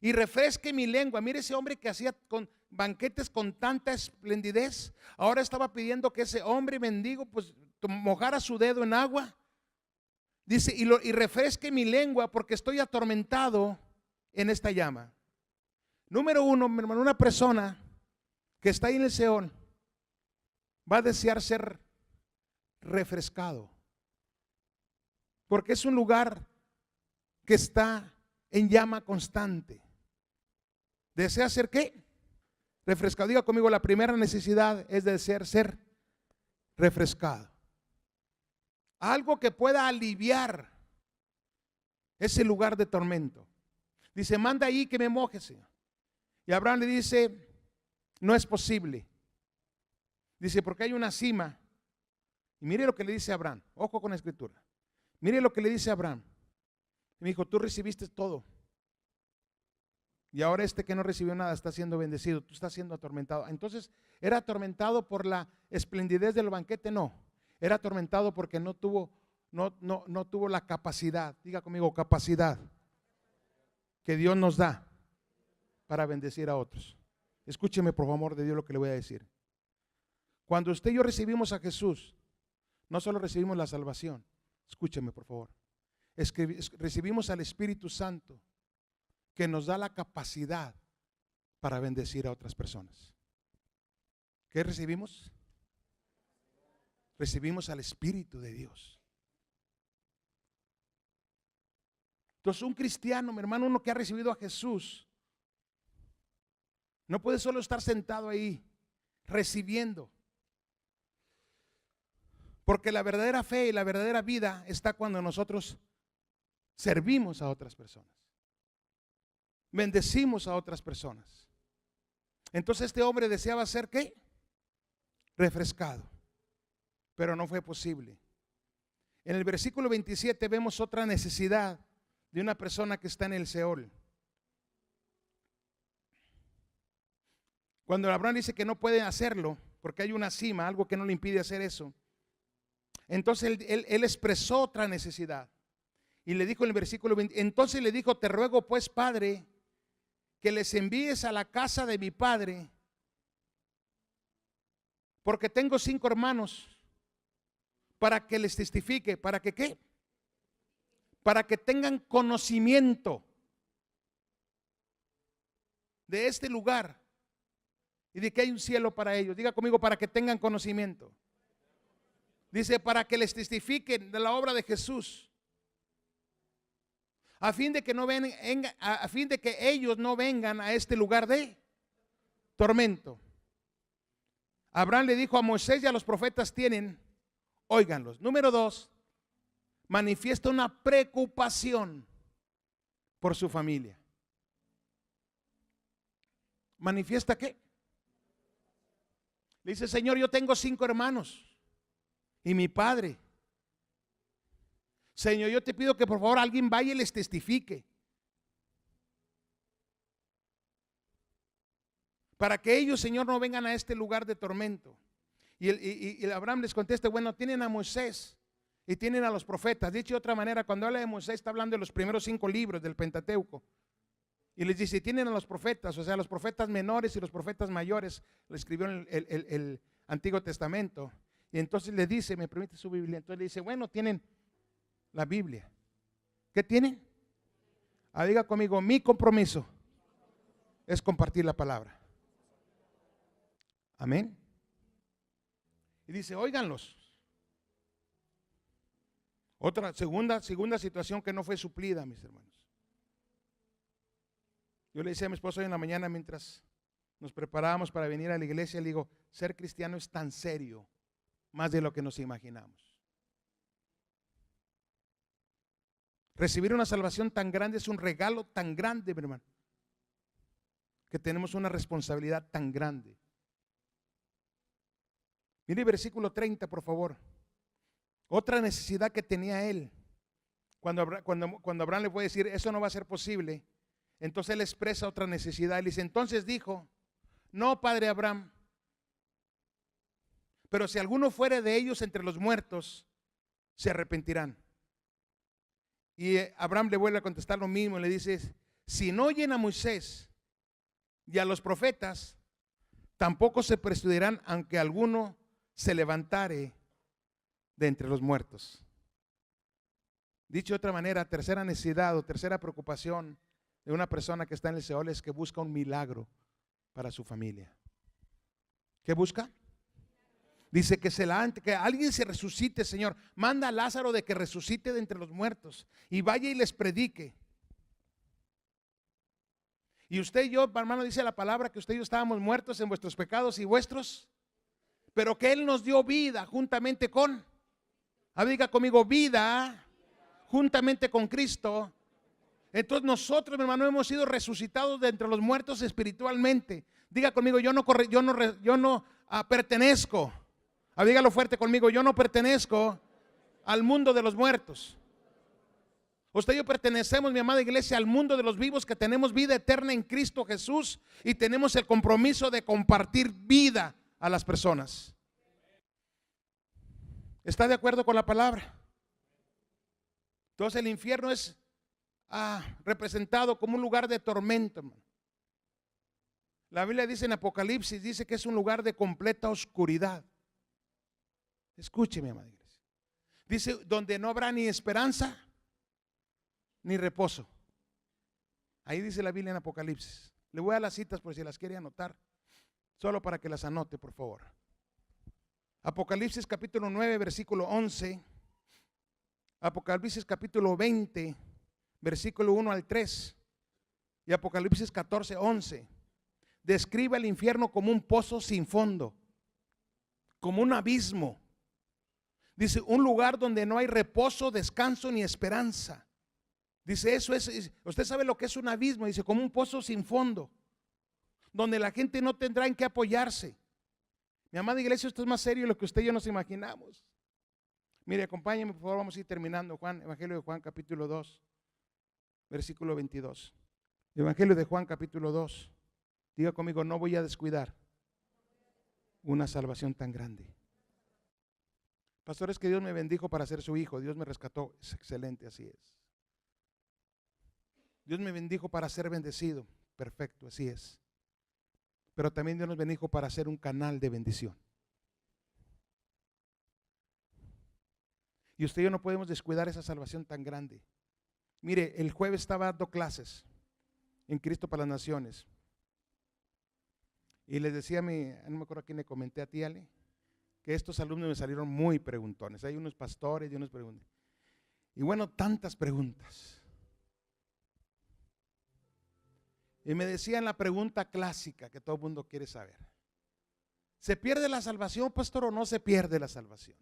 y refresque mi lengua. Mire, ese hombre que hacía con banquetes con tanta esplendidez, ahora estaba pidiendo que ese hombre mendigo pues mojara su dedo en agua. Dice: y refresque mi lengua porque estoy atormentado en esta llama. Número uno, mi hermano, una persona que está ahí en el Seol va a desear ser refrescado, porque es un lugar que está en llama constante. ¿Desea ser qué? Refrescado. Diga conmigo: la primera necesidad es desear ser refrescado. Algo que pueda aliviar ese lugar de tormento. Dice: manda ahí que me moje, Señor. Y Abraham le dice: no es posible. Dice: porque hay una cima. Y mire lo que le dice Abraham. Ojo con la escritura. Mire lo que le dice Abraham. Y me dijo: tú recibiste todo. Y ahora este que no recibió nada está siendo bendecido. Tú estás siendo atormentado. Entonces, ¿era atormentado por la esplendidez del banquete? No. Era atormentado porque no tuvo la capacidad. Diga conmigo: capacidad que Dios nos da para bendecir a otros. Escúcheme por favor de Dios lo que le voy a decir. Cuando usted y yo recibimos a Jesús, no solo recibimos la salvación, escúcheme por favor, es que recibimos al Espíritu Santo, que nos da la capacidad para bendecir a otras personas. ¿Qué recibimos? Recibimos al Espíritu de Dios. Entonces un cristiano, mi hermano, uno que ha recibido a Jesús, no puede solo estar sentado ahí recibiendo. Porque la verdadera fe y la verdadera vida está cuando nosotros servimos a otras personas. Bendecimos a otras personas. Entonces este hombre deseaba ser ¿qué? Refrescado. Pero no fue posible. En el versículo 27 vemos otra necesidad de una persona que está en el Seol. Cuando Abraham dice que no puede hacerlo, porque hay una cima, algo que no le impide hacer eso. Entonces él expresó otra necesidad. Y le dijo en el versículo 20, entonces le dijo, te ruego pues, Padre, que les envíes a la casa de mi padre, porque tengo 5 hermanos, para que les testifique, para que ¿qué? Para que tengan conocimiento de este lugar y de que hay un cielo para ellos. Diga conmigo, para que tengan conocimiento. Dice, para que les testifiquen de la obra de Jesús, a fin de que no vengan, a fin de que ellos no vengan a este lugar de tormento. Abraham le dijo a Moisés y a los profetas tienen, óiganlos. Número 2, manifiesta una preocupación por su familia. ¿Manifiesta qué? Le dice, Señor, yo tengo 5 hermanos y mi padre. Señor, yo te pido que por favor alguien vaya y les testifique, para que ellos, Señor, no vengan a este lugar de tormento. Y Abraham les contesta, bueno, tienen a Moisés y tienen a los profetas. Dicho de otra manera, cuando habla de Moisés está hablando de los primeros 5 libros del Pentateuco. Y les dice, tienen a los profetas, o sea, los profetas menores y los profetas mayores, lo escribió en el Antiguo Testamento. Y entonces le dice, me permite su Biblia, entonces le dice, bueno, tienen la Biblia. ¿Qué tienen? Diga conmigo, mi compromiso es compartir la palabra. Amén. Y dice, óiganlos. Otra segunda situación que no fue suplida, mis hermanos. Yo le decía a mi esposo hoy en la mañana mientras nos preparábamos para venir a la iglesia, le digo, ser cristiano es tan serio, más de lo que nos imaginamos. Recibir una salvación tan grande es un regalo tan grande, mi hermano, que tenemos una responsabilidad tan grande. Mire el versículo 30, por favor. Otra necesidad que tenía él, cuando Abraham le fue a decir, eso no va a ser posible, entonces él expresa otra necesidad. Él dice, entonces dijo, no, padre Abraham, pero si alguno fuere de ellos entre los muertos, se arrepentirán. Y Abraham le vuelve a contestar lo mismo, le dice, si no oyen a Moisés y a los profetas, tampoco se persuadirán aunque alguno se levantare de entre los muertos. Dicho de otra manera, tercera necesidad o tercera preocupación de una persona que está en el Seol es que busca un milagro para su familia. ¿Qué busca? Dice que alguien se resucite, Señor. Manda a Lázaro de que resucite de entre los muertos y vaya y les predique. Y usted y yo, hermano, dice la palabra que usted y yo estábamos muertos en vuestros pecados y vuestros, pero que Él nos dio vida juntamente con, diga conmigo, vida juntamente con Cristo. Entonces nosotros, mi hermano, hemos sido resucitados de entre los muertos espiritualmente. Diga conmigo, yo no pertenezco. Dígalo fuerte conmigo, yo no pertenezco al mundo de los muertos. Usted y yo pertenecemos, mi amada iglesia, al mundo de los vivos, que tenemos vida eterna en Cristo Jesús y tenemos el compromiso de compartir vida a las personas. ¿Está de acuerdo con la palabra? Entonces el infierno es representado como un lugar de tormento, hermano. La Biblia dice en Apocalipsis, dice que es un lugar de completa oscuridad. Escúcheme, amada iglesia. Dice, donde no habrá ni esperanza ni reposo. Ahí dice la Biblia en Apocalipsis. Le voy a las citas por si las quiere anotar, solo para que las anote, por favor. Apocalipsis capítulo 9, versículo 11. Apocalipsis capítulo 20, versículo 1 al 3, y Apocalipsis 14, 11, describe el infierno como un pozo sin fondo, como un abismo. Dice, un lugar donde no hay reposo, descanso ni esperanza. Dice, eso es, usted sabe lo que es un abismo, dice, como un pozo sin fondo, donde la gente no tendrá en qué apoyarse. Mi amada iglesia, esto es más serio de lo que usted y yo nos imaginamos. Mire, acompáñenme, por favor, vamos a ir terminando. Evangelio de Juan, capítulo 2, versículo 22. Evangelio de Juan, capítulo 2. Diga conmigo, no voy a descuidar una salvación tan grande. Pastor, es que Dios me bendijo para ser su hijo. Dios me rescató. Es excelente, así es. Dios me bendijo para ser bendecido. Perfecto, así es. Pero también Dios nos bendijo para ser un canal de bendición. Y usted y yo no podemos descuidar esa salvación tan grande. Mire, el jueves estaba dando clases en Cristo para las Naciones. Y les decía a mí, no me acuerdo a quién le comenté, a ti, Ale, que estos alumnos me salieron muy preguntones. Hay unos pastores y unos preguntas. Y bueno, tantas preguntas. Y me decían la pregunta clásica que todo el mundo quiere saber. ¿Se pierde la salvación, pastor, o no se pierde la salvación?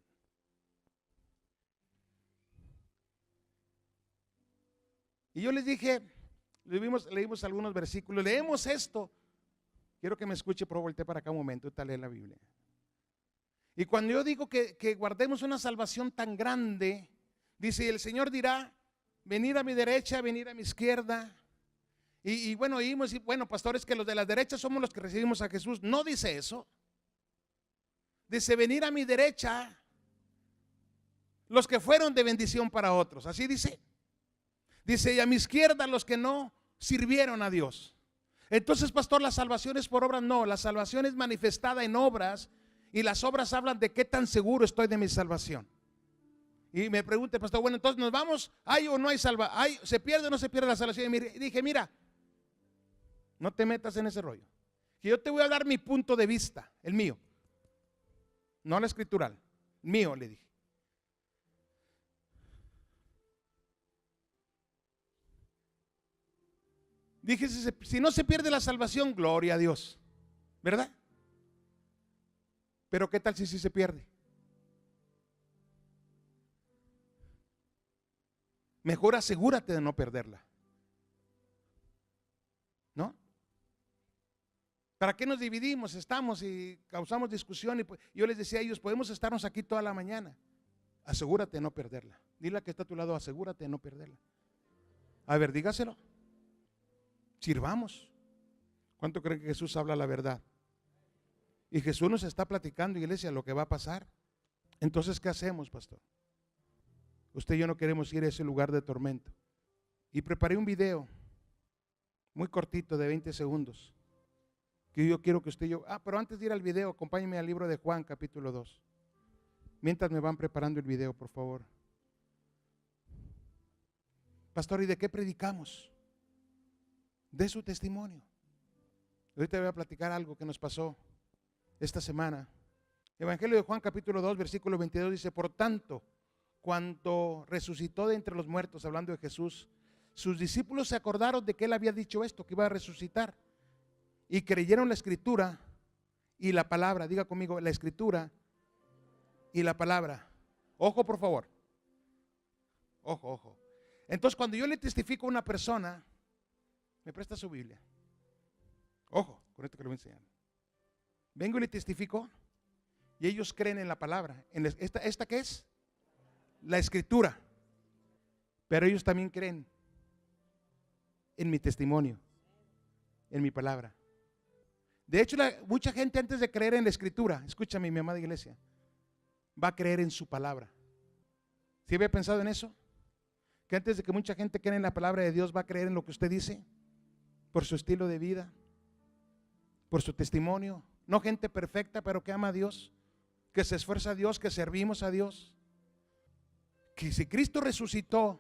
Y yo les dije, leímos algunos versículos, leemos esto. Quiero que me escuche, pero volteé para acá un momento, ahorita lee la Biblia. Y cuando yo digo que guardemos una salvación tan grande, dice, el Señor dirá, venid a mi derecha, venid a mi izquierda. Y bueno, oímos, y bueno, pastores, que los de la derecha somos los que recibimos a Jesús. No dice eso. Dice, venir a mi derecha los que fueron de bendición para otros. Así dice. Dice, y a mi izquierda los que no sirvieron a Dios. Entonces, pastor, la salvación es por obras. No, la salvación es manifestada en obras. Y las obras hablan de qué tan seguro estoy de mi salvación. Y me pregunta, pastor, bueno, entonces nos vamos, ¿hay o no hay salvación? ¿Se pierde o no se pierde la salvación? Y dije, mira, no te metas en ese rollo. Que yo te voy a dar mi punto de vista, el mío. No la escritural, mío, le dije. Dije, si no se pierde la salvación, gloria a Dios, ¿verdad? Pero ¿qué tal si sí se pierde? Mejor asegúrate de no perderla, ¿no? ¿Para qué nos dividimos? Estamos y causamos discusión. Y yo les decía a ellos, podemos estarnos aquí toda la mañana. Asegúrate de no perderla. Dile a que está a tu lado, asegúrate de no perderla. A ver, dígaselo. Sirvamos. ¿Cuánto creen que Jesús habla la verdad? Y Jesús nos está platicando, iglesia, lo que va a pasar. Entonces, ¿qué hacemos, pastor? Usted y yo no queremos ir a ese lugar de tormento. Y preparé un video muy cortito de 20 segundos. Que yo quiero que usted y yo... pero antes de ir al video, acompáñenme al libro de Juan, capítulo 2. Mientras me van preparando el video, por favor. Pastor, ¿y de qué predicamos? De su testimonio. Ahorita voy a platicar algo que nos pasó esta semana. Evangelio de Juan, capítulo 2, versículo 22 dice, por tanto, cuando resucitó de entre los muertos, hablando de Jesús, sus discípulos se acordaron de que él había dicho esto, que iba a resucitar. Y creyeron la escritura y la palabra. Diga conmigo, la escritura y la palabra. Ojo, por favor. Ojo, ojo. Entonces, cuando yo le testifico a una persona, me presta su Biblia. Ojo, con esto que le voy a enseñar. Vengo y le testifico y ellos creen en la palabra. ¿Esta qué es? La escritura. Pero ellos también creen en mi testimonio, en mi palabra. De hecho, mucha gente antes de creer en la escritura, escúchame, mi amada iglesia, va a creer en su palabra. ¿Sí había pensado en eso? Que antes de que mucha gente crea en la palabra de Dios, va a creer en lo que usted dice, por su estilo de vida, por su testimonio. No gente perfecta, pero que ama a Dios, que se esfuerza a Dios, que servimos a Dios. Que si Cristo resucitó,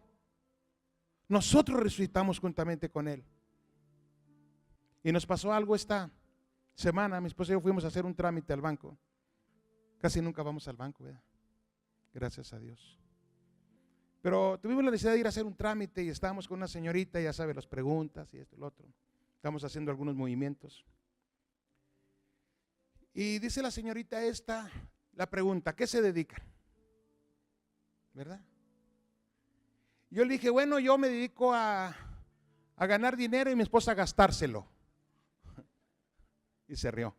nosotros resucitamos juntamente con Él. Y nos pasó algo esta semana, mi esposa y yo fuimos a hacer un trámite al banco. Casi nunca vamos al banco, ¿verdad? Gracias a Dios. Pero tuvimos la necesidad de ir a hacer un trámite y estábamos con una señorita, ya sabe, las preguntas y esto y lo otro. Estamos haciendo algunos movimientos. Y dice la señorita esta, la pregunta, ¿a qué se dedican? ¿Verdad? Yo le dije, bueno, yo me dedico a ganar dinero y mi esposa a gastárselo. Y se rió.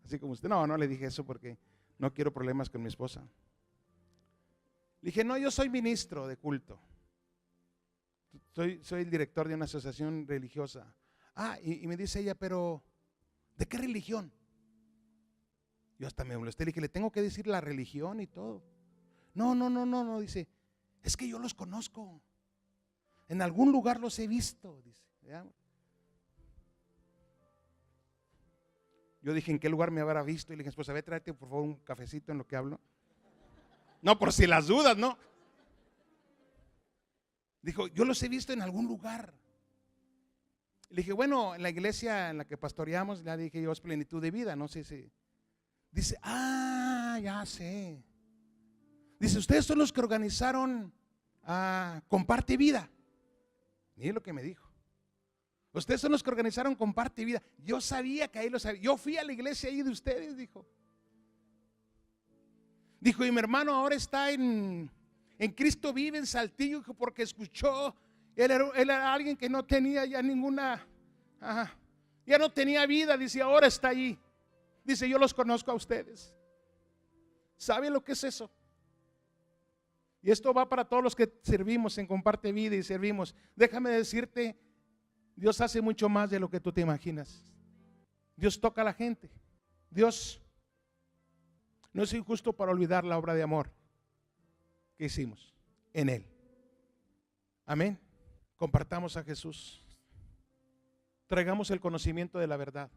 Así como usted, no le dije eso porque no quiero problemas con mi esposa. Le dije, no, yo soy ministro de culto. Soy el director de una asociación religiosa. Y me dice ella, pero ¿de qué religión? Yo hasta me molesté, le dije, le tengo que decir la religión y todo. No, dice, es que yo los conozco. En algún lugar los he visto, dice. ¿Ya? Yo dije, ¿en qué lugar me habrá visto? Y le dije, pues a ver, tráete por favor un cafecito en lo que hablo. No, por si las dudas, ¿no? Dijo, yo los he visto en algún lugar. Le dije, bueno, en la iglesia en la que pastoreamos, le dije yo, es Plenitud de Vida, no sé si. Dice, ya sé. Dice, ustedes son los que organizaron Comparte Vida. Mire lo que me dijo. Ustedes son los que organizaron Comparte Vida. Yo sabía que ahí lo sabía. Yo fui a la iglesia ahí de ustedes, dijo. Dijo, y mi hermano ahora está en Cristo Vive en Saltillo, porque escuchó, él era alguien que no tenía ya ninguna, ya no tenía vida, dice, ahora está allí. Dice, yo los conozco a ustedes. ¿Sabe lo que es eso? Y esto va para todos los que servimos en Comparte Vida y servimos. Déjame decirte, Dios hace mucho más de lo que tú te imaginas. Dios toca a la gente. Dios no es injusto para olvidar la obra de amor que hicimos en Él. Amén. Compartamos a Jesús. Traigamos el conocimiento de la verdad.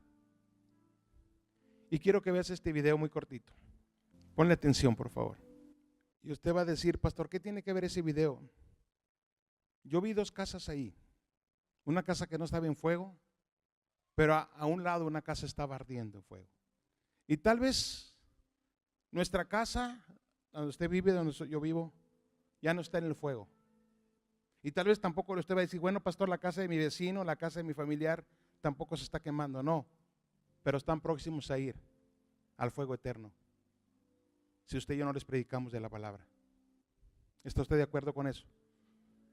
Y quiero que veas este video muy cortito. Ponle atención, por favor. Y usted va a decir, pastor, ¿qué tiene que ver ese video? Yo vi dos casas ahí. Una casa que no estaba en fuego, pero a un lado una casa estaba ardiendo en fuego. Y tal vez nuestra casa, donde usted vive, donde yo vivo, ya no está en el fuego. Y tal vez tampoco usted va a decir, bueno, pastor, la casa de mi vecino, la casa de mi familiar, tampoco se está quemando. No, pero están próximos a ir al fuego eterno, si usted y yo no les predicamos de la palabra. ¿Está usted de acuerdo con eso?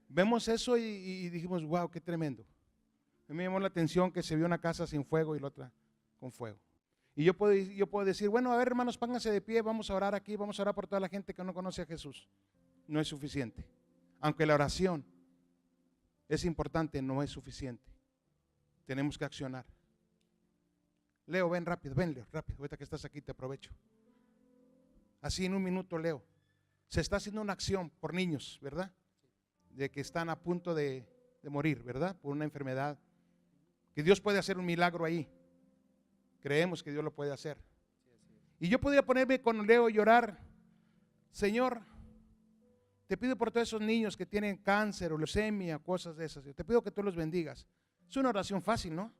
Vemos eso y dijimos, wow, qué tremendo. A mí me llamó la atención que se vio una casa sin fuego y la otra con fuego. Y yo puedo decir, bueno, a ver, hermanos, pónganse de pie, vamos a orar aquí, vamos a orar por toda la gente que no conoce a Jesús. No es suficiente. Aunque la oración es importante, no es suficiente. Tenemos que accionar. Leo, ven rápido, rápido. Ahorita que estás aquí te aprovecho. Así en un minuto, Leo. Se está haciendo una acción por niños, ¿verdad? De que están a punto de morir, ¿verdad? Por una enfermedad. Que Dios puede hacer un milagro ahí. Creemos que Dios lo puede hacer. Y yo podría ponerme con Leo y llorar. Señor, te pido por todos esos niños que tienen cáncer o leucemia, cosas de esas. Te pido que tú los bendigas. Es una oración fácil, ¿no?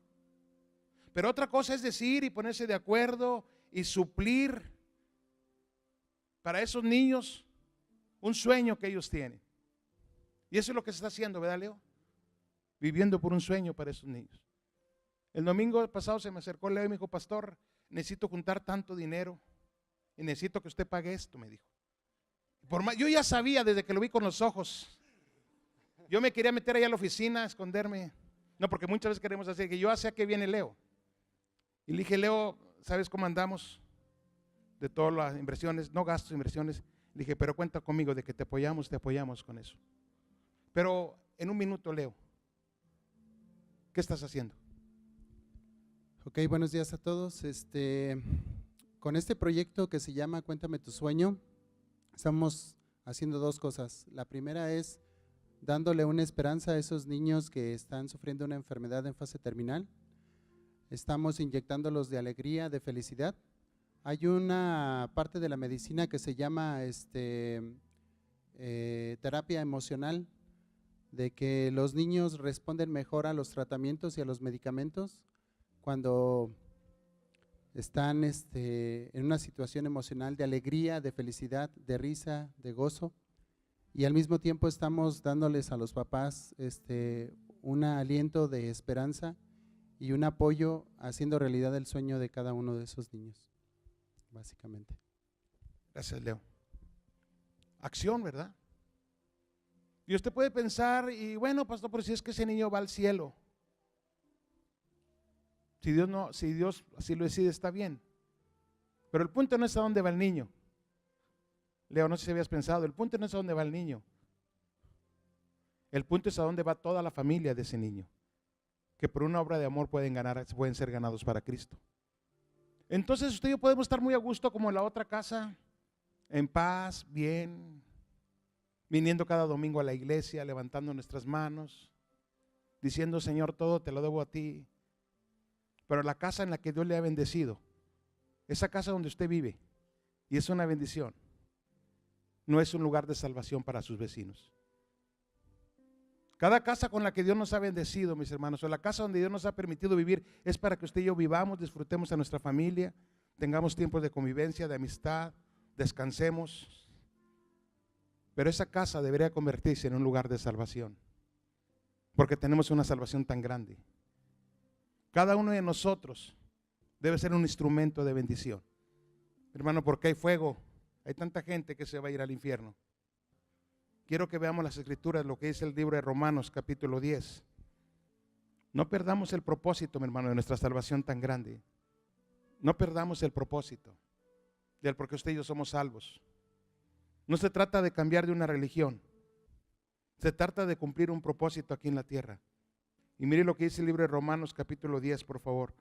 Pero otra cosa es decir y ponerse de acuerdo y suplir para esos niños un sueño que ellos tienen. Y eso es lo que se está haciendo, ¿verdad, Leo? Viviendo por un sueño para esos niños. El domingo pasado se me acercó Leo y me dijo, pastor, necesito juntar tanto dinero y necesito que usted pague esto, me dijo. Yo ya sabía desde que lo vi con los ojos. Yo me quería meter allá a la oficina, a esconderme. No, porque muchas veces queremos hacer que yo sé a qué viene Leo. Y le dije, Leo, ¿sabes cómo andamos? De todas las inversiones, no gastos, inversiones. Le dije, pero cuenta conmigo de que te apoyamos con eso. Pero en un minuto, Leo, ¿qué estás haciendo? Ok, buenos días a todos. Con este proyecto que se llama Cuéntame tu sueño, estamos haciendo dos cosas. La primera es dándole una esperanza a esos niños que están sufriendo una enfermedad en fase terminal. Estamos inyectándolos de alegría, de felicidad. Hay una parte de la medicina que se llama terapia emocional, de que los niños responden mejor a los tratamientos y a los medicamentos cuando están en una situación emocional de alegría, de felicidad, de risa, de gozo. y al mismo tiempo estamos dándoles a los papás un aliento de esperanza y un apoyo haciendo realidad el sueño de cada uno de esos niños, básicamente. Gracias, Leo. Acción, ¿verdad? Y usted puede pensar, y bueno, pastor, pero si es que ese niño va al cielo. Si Dios así lo decide, está bien. Pero el punto no es a dónde va el niño. Leo, no sé si habías pensado, el punto no es a dónde va el niño. El punto es a dónde va toda la familia de ese niño, que por una obra de amor pueden ser ganados para Cristo. Entonces usted y yo podemos estar muy a gusto como en la otra casa, en paz, bien, viniendo cada domingo a la iglesia, levantando nuestras manos, diciendo, Señor, todo te lo debo a ti. Pero la casa en la que Dios le ha bendecido, esa casa donde usted vive, y es una bendición, no es un lugar de salvación para sus vecinos. Cada casa con la que Dios nos ha bendecido, mis hermanos, o la casa donde Dios nos ha permitido vivir, es para que usted y yo vivamos, disfrutemos a nuestra familia, tengamos tiempos de convivencia, de amistad, descansemos. Pero esa casa debería convertirse en un lugar de salvación, porque tenemos una salvación tan grande. Cada uno de nosotros debe ser un instrumento de bendición. Hermano, porque hay fuego, hay tanta gente que se va a ir al infierno. Quiero que veamos las escrituras, lo que dice el libro de Romanos capítulo 10. No perdamos el propósito, mi hermano, de nuestra salvación tan grande. No perdamos el propósito del por qué usted y yo somos salvos. No se trata de cambiar de una religión. Se trata de cumplir un propósito aquí en la tierra. Y mire lo que dice el libro de Romanos capítulo 10, por favor.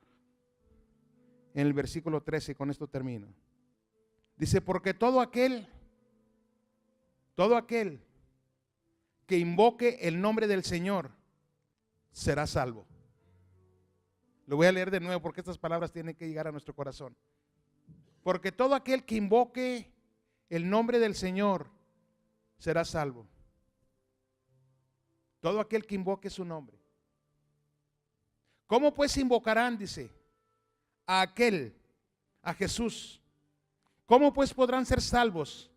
En el versículo 13, y con esto termino. Dice, porque todo aquel que invoque el nombre del Señor será salvo. Lo voy a leer de nuevo porque estas palabras tienen que llegar a nuestro corazón. Porque todo aquel que invoque el nombre del Señor será salvo. Todo aquel que invoque su nombre. ¿Cómo pues invocarán, dice, a Jesús? ¿Cómo pues podrán ser salvos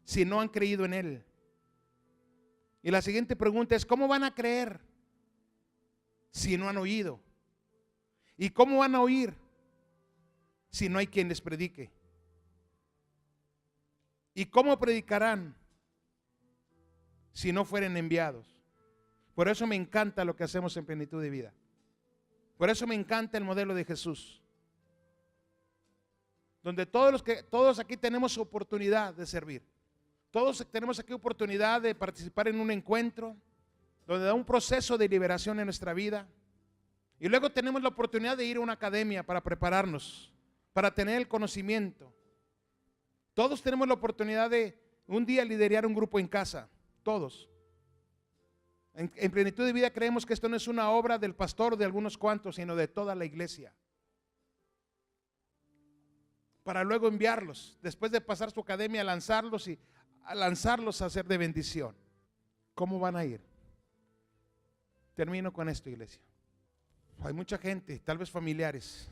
si no han creído en Él? Y la siguiente pregunta es, ¿cómo van a creer si no han oído? ¿Y cómo van a oír si no hay quien les predique? ¿Y cómo predicarán si no fueren enviados? Por eso me encanta lo que hacemos en Plenitud de Vida. Por eso me encanta el modelo de Jesús, donde todos aquí tenemos oportunidad de servir. Todos tenemos aquí oportunidad de participar en un encuentro, donde da un proceso de liberación en nuestra vida. Y luego tenemos la oportunidad de ir a una academia para prepararnos, para tener el conocimiento. Todos tenemos la oportunidad de un día liderar un grupo en casa, todos. En Plenitud de Vida creemos que esto no es una obra del pastor de algunos cuantos, sino de toda la iglesia. Para luego enviarlos, después de pasar su academia, a lanzarlos a hacer de bendición. ¿Cómo van a ir? Termino con esto, iglesia. Hay mucha gente, tal vez familiares,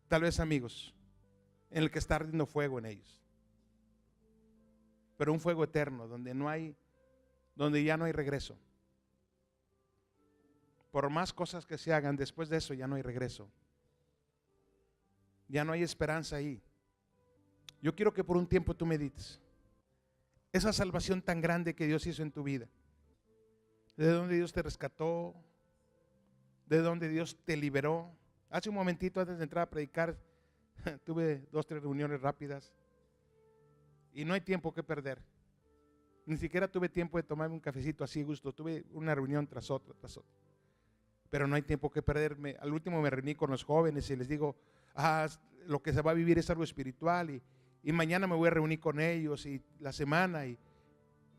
tal vez amigos, en el que está ardiendo fuego en ellos. Pero un fuego eterno, donde ya no hay regreso. Por más cosas que se hagan, después de eso ya no hay regreso. Ya no hay esperanza ahí. Yo quiero que por un tiempo tú medites esa salvación tan grande que Dios hizo en tu vida. De donde Dios te rescató, de donde Dios te liberó. Hace un momentito antes de entrar a predicar, tuve 2 o 3 reuniones rápidas y no hay tiempo que perder. Ni siquiera tuve tiempo de tomarme un cafecito así gusto. Tuve una reunión tras otra. Pero no hay tiempo que perderme. Al último me reuní con los jóvenes y les digo, lo que se va a vivir es algo espiritual y mañana me voy a reunir con ellos y la semana,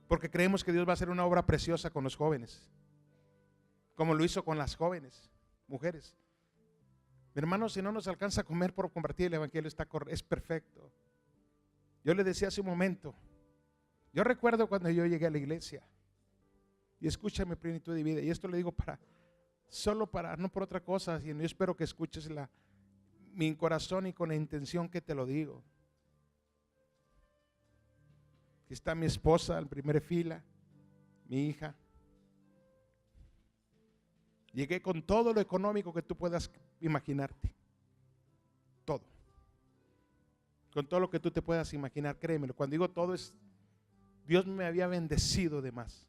porque creemos que Dios va a hacer una obra preciosa con los jóvenes, como lo hizo con las jóvenes mujeres. Mi hermano, si no nos alcanza a comer por compartir el evangelio, es perfecto. Yo le decía hace un momento, yo recuerdo cuando yo llegué a la iglesia, y escúchame, Plenitud de Vida, y esto le digo no por otra cosa, sino yo espero que escuches mi corazón y con la intención que te lo digo. Aquí está mi esposa en primera fila, mi hija. Llegué con todo lo económico que tú puedas imaginarte. Todo. Con todo lo que tú te puedas imaginar, créemelo. Cuando digo todo es, Dios me había bendecido de más.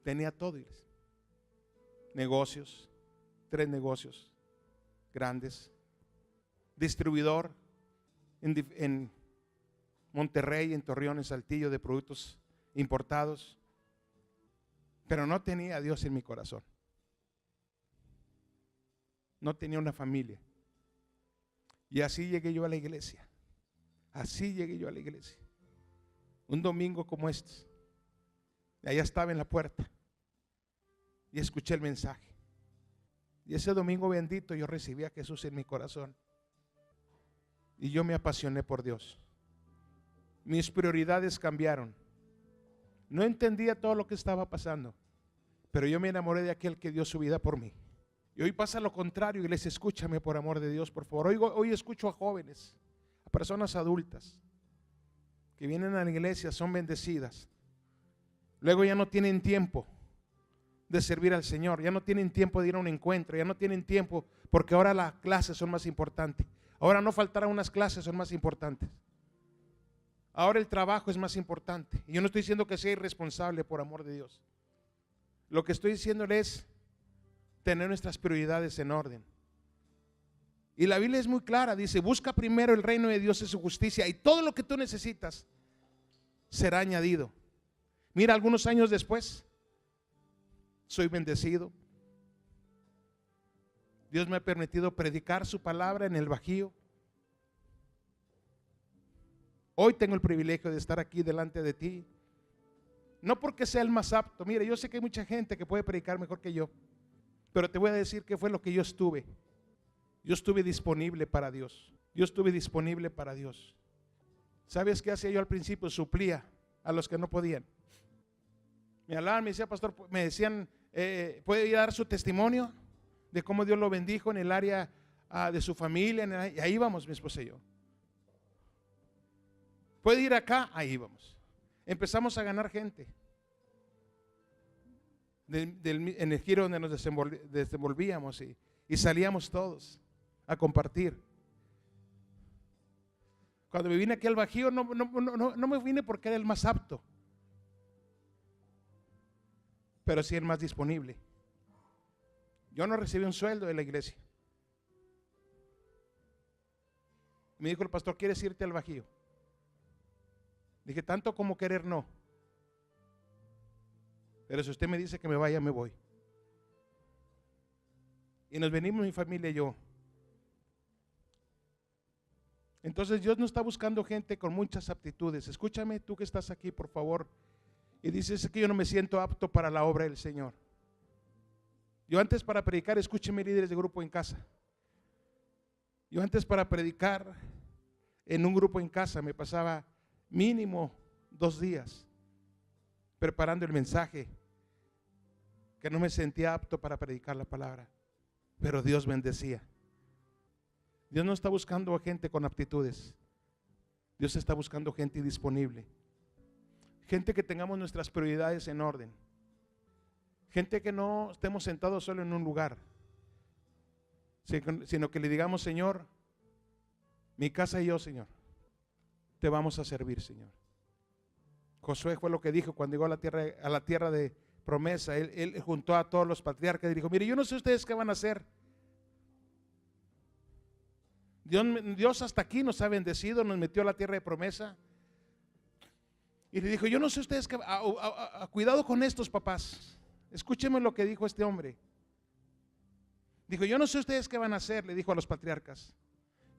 Tenía todo, iglesia. Negocios, 3 negocios grandes. Distribuidor en Monterrey, en Torreón, en Saltillo, de productos importados. Pero no tenía a Dios en mi corazón. No tenía una familia. Y así llegué yo a la iglesia. Así llegué yo a la iglesia. Un domingo como este. Allá estaba en la puerta. Y escuché el mensaje. Y ese domingo bendito yo recibí a Jesús en mi corazón. Y yo me apasioné por Dios. Mis prioridades cambiaron. No entendía todo lo que estaba pasando. Pero yo me enamoré de aquel que dio su vida por mí. Y hoy pasa lo contrario, iglesia, escúchame por amor de Dios, por favor. Hoy escucho a jóvenes, a personas adultas que vienen a la iglesia, son bendecidas. Luego ya no tienen tiempo de servir al Señor, ya no tienen tiempo de ir a un encuentro, ya no tienen tiempo porque ahora las clases son más importantes. Ahora no faltarán unas clases, son más importantes. Ahora el trabajo es más importante. Y yo no estoy diciendo que sea irresponsable por amor de Dios. Lo que estoy diciéndole es tener nuestras prioridades en orden. Y la Biblia es muy clara, dice, busca primero el reino de Dios y su justicia y todo lo que tú necesitas será añadido. Mira, algunos años después, soy bendecido. Dios me ha permitido predicar su palabra en el Bajío. Hoy tengo el privilegio de estar aquí delante de ti. No porque sea el más apto. Mire, yo sé que hay mucha gente que puede predicar mejor que yo. Pero te voy a decir que fue lo que yo estuve. Yo estuve disponible para Dios. Yo estuve disponible para Dios. ¿Sabes qué hacía yo al principio? Suplía a los que no podían. Me hablaban, me decía, pastor, me decían, ¿puede ir a dar su testimonio de cómo Dios lo bendijo en el área de su familia? Y ahí vamos mi esposa y yo. ¿Puede ir acá? Ahí vamos. Empezamos a ganar gente. En el giro donde nos desenvolvíamos y salíamos todos a compartir. Cuando me vine aquí al Bajío no me vine porque era el más apto, pero sí el más disponible. Yo no recibí un sueldo de la iglesia. Me dijo el pastor, ¿quieres irte al Bajío? Dije, tanto como querer no. Pero si usted me dice que me vaya, me voy. Y nos venimos mi familia y yo. Entonces Dios no está buscando gente con muchas aptitudes. Escúchame tú que estás aquí, por favor. Y dices que yo no me siento apto para la obra del Señor. Yo antes para predicar, escúcheme líderes de grupo en casa. Yo antes para predicar en un grupo en casa me pasaba mínimo 2 días preparando el mensaje, que no me sentía apto para predicar la palabra, pero Dios bendecía. Dios no está buscando a gente con aptitudes. Dios está buscando gente disponible, gente que tengamos nuestras prioridades en orden, gente que no estemos sentados solo en un lugar, sino que le digamos, Señor, mi casa y yo, Señor, te vamos a servir, Señor. Josué fue lo que dijo cuando llegó a la tierra de promesa. Él juntó a todos los patriarcas y dijo, mire, yo no sé ustedes qué van a hacer. Dios hasta aquí nos ha bendecido, nos metió a la tierra de promesa. Y le dijo, yo no sé ustedes qué, cuidado con estos papás. Escúchenme lo que dijo este hombre. Dijo, yo no sé ustedes qué van a hacer, le dijo a los patriarcas.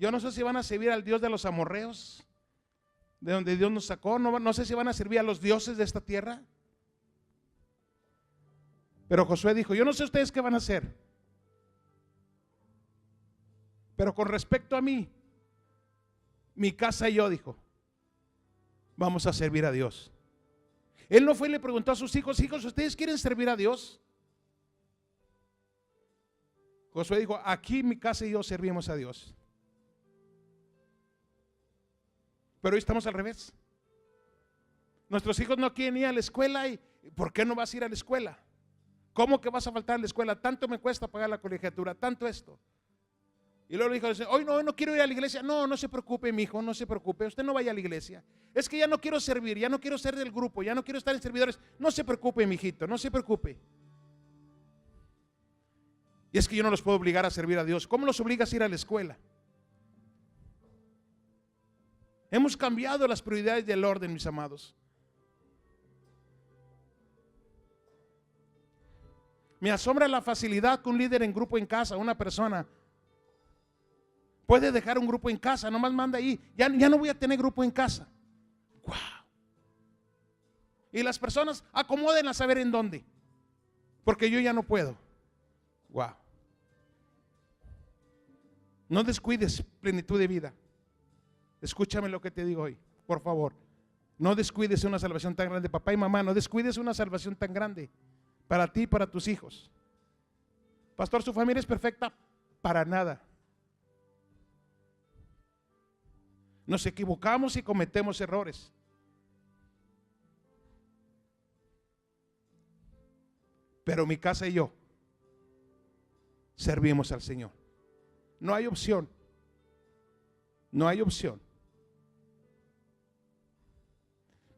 Yo no sé si van a servir al Dios de los amorreos, de donde Dios nos sacó. No sé si van a servir a los dioses de esta tierra. Pero Josué dijo, yo no sé ustedes qué van a hacer, pero con respecto a mí, mi casa y yo, dijo, vamos a servir a Dios. Él no fue y le preguntó a sus hijos, hijos, ¿ustedes quieren servir a Dios? Josué dijo, aquí mi casa y yo servimos a Dios. Pero hoy estamos al revés. Nuestros hijos no quieren ir a la escuela. ¿Y por qué no vas a ir a la escuela? ¿Cómo que vas a faltar a la escuela? Tanto me cuesta pagar la colegiatura, tanto esto. Y luego le dijo, hoy no quiero ir a la iglesia. No, no se preocupe, mi hijo, no se preocupe, usted no vaya a la iglesia. Es que ya no quiero servir, ya no quiero ser del grupo, ya no quiero estar en servidores. No se preocupe, mi hijito, no se preocupe. Y es que yo no los puedo obligar a servir a Dios. ¿Cómo los obligas a ir a la escuela? Hemos cambiado las prioridades del orden, mis amados. Me asombra la facilidad que un líder en grupo en casa, una persona, puede dejar un grupo en casa, nomás manda ahí, ya no voy a tener grupo en casa. Wow. Y las personas acomoden a saber en dónde, porque yo ya no puedo. Wow. No descuides plenitud de vida. Escúchame lo que te digo hoy, por favor. No descuides una salvación tan grande, papá y mamá, no descuides una salvación tan grande para ti y para tus hijos. Pastor, ¿su familia es perfecta? Para nada. Nos equivocamos y cometemos errores. Pero mi casa y yo servimos al Señor. No hay opción. No hay opción.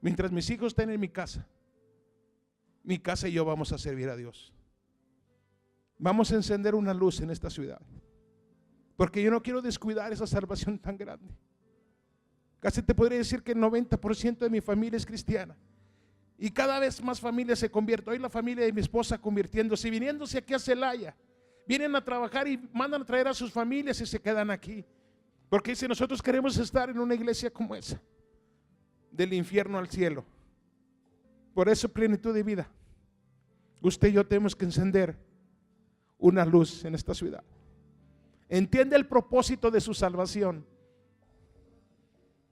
Mientras mis hijos estén en mi casa y yo vamos a servir a Dios. Vamos a encender una luz en esta ciudad, porque yo no quiero descuidar esa salvación tan grande. Casi te podría decir que el 90% de mi familia es cristiana, y cada vez más familias se convierten. Hoy la familia de mi esposa convirtiéndose y viniéndose aquí a Celaya. Vienen a trabajar y mandan a traer a sus familias y se quedan aquí, porque dice, nosotros queremos estar en una iglesia como esa, del infierno al cielo. Por eso plenitud de vida. Usted y yo tenemos que encender una luz en esta ciudad. Entiende el propósito de su salvación.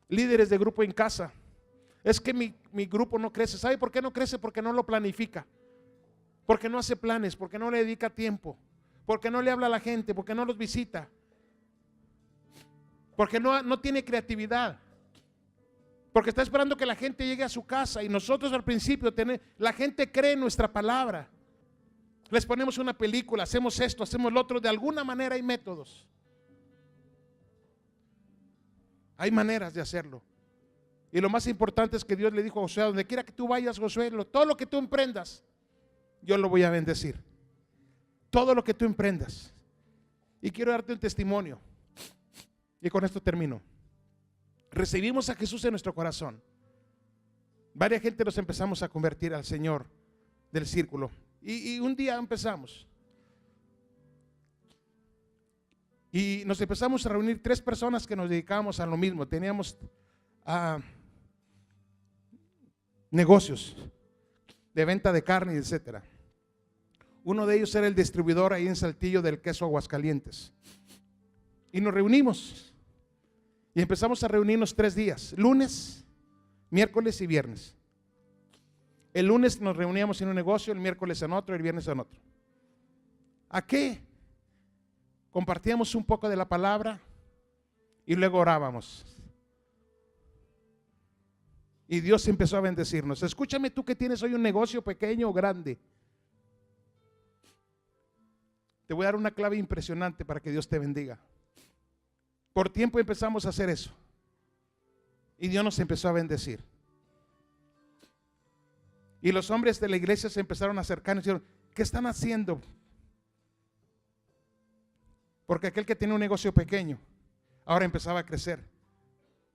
Líderes de grupo en casa. Es que mi grupo no crece. ¿Sabe por qué no crece? Porque no lo planifica, porque no hace planes, porque no le dedica tiempo, porque no le habla a la gente, porque no los visita, porque no tiene creatividad, porque está esperando que la gente llegue a su casa. Y nosotros al principio la gente cree en nuestra palabra. Les ponemos una película, hacemos esto, hacemos lo otro. De alguna manera hay métodos, hay maneras de hacerlo. Y lo más importante es que Dios le dijo a Josué, donde quiera que tú vayas, Josué, todo lo que tú emprendas, yo lo voy a bendecir. Todo lo que tú emprendas. Y quiero darte un testimonio, y con esto termino. Recibimos a Jesús en nuestro corazón. Varias gente nos empezamos a convertir al Señor del círculo. Y un día empezamos. Y nos empezamos a reunir 3 personas que nos dedicábamos a lo mismo. Teníamos negocios de venta de carne, etcétera. Uno de ellos era el distribuidor ahí en Saltillo del queso Aguascalientes. Y nos reunimos. Y empezamos a reunirnos 3 días, lunes, miércoles y viernes. El lunes nos reuníamos en un negocio, el miércoles en otro, el viernes en otro. ¿A qué? Compartíamos un poco de la palabra y luego orábamos. Y Dios empezó a bendecirnos. Escúchame tú que tienes hoy un negocio pequeño o grande. Te voy a dar una clave impresionante para que Dios te bendiga. Por tiempo empezamos a hacer eso. Y Dios nos empezó a bendecir. Y los hombres de la iglesia se empezaron a acercar y dijeron, ¿qué están haciendo? Porque aquel que tenía un negocio pequeño, ahora empezaba a crecer.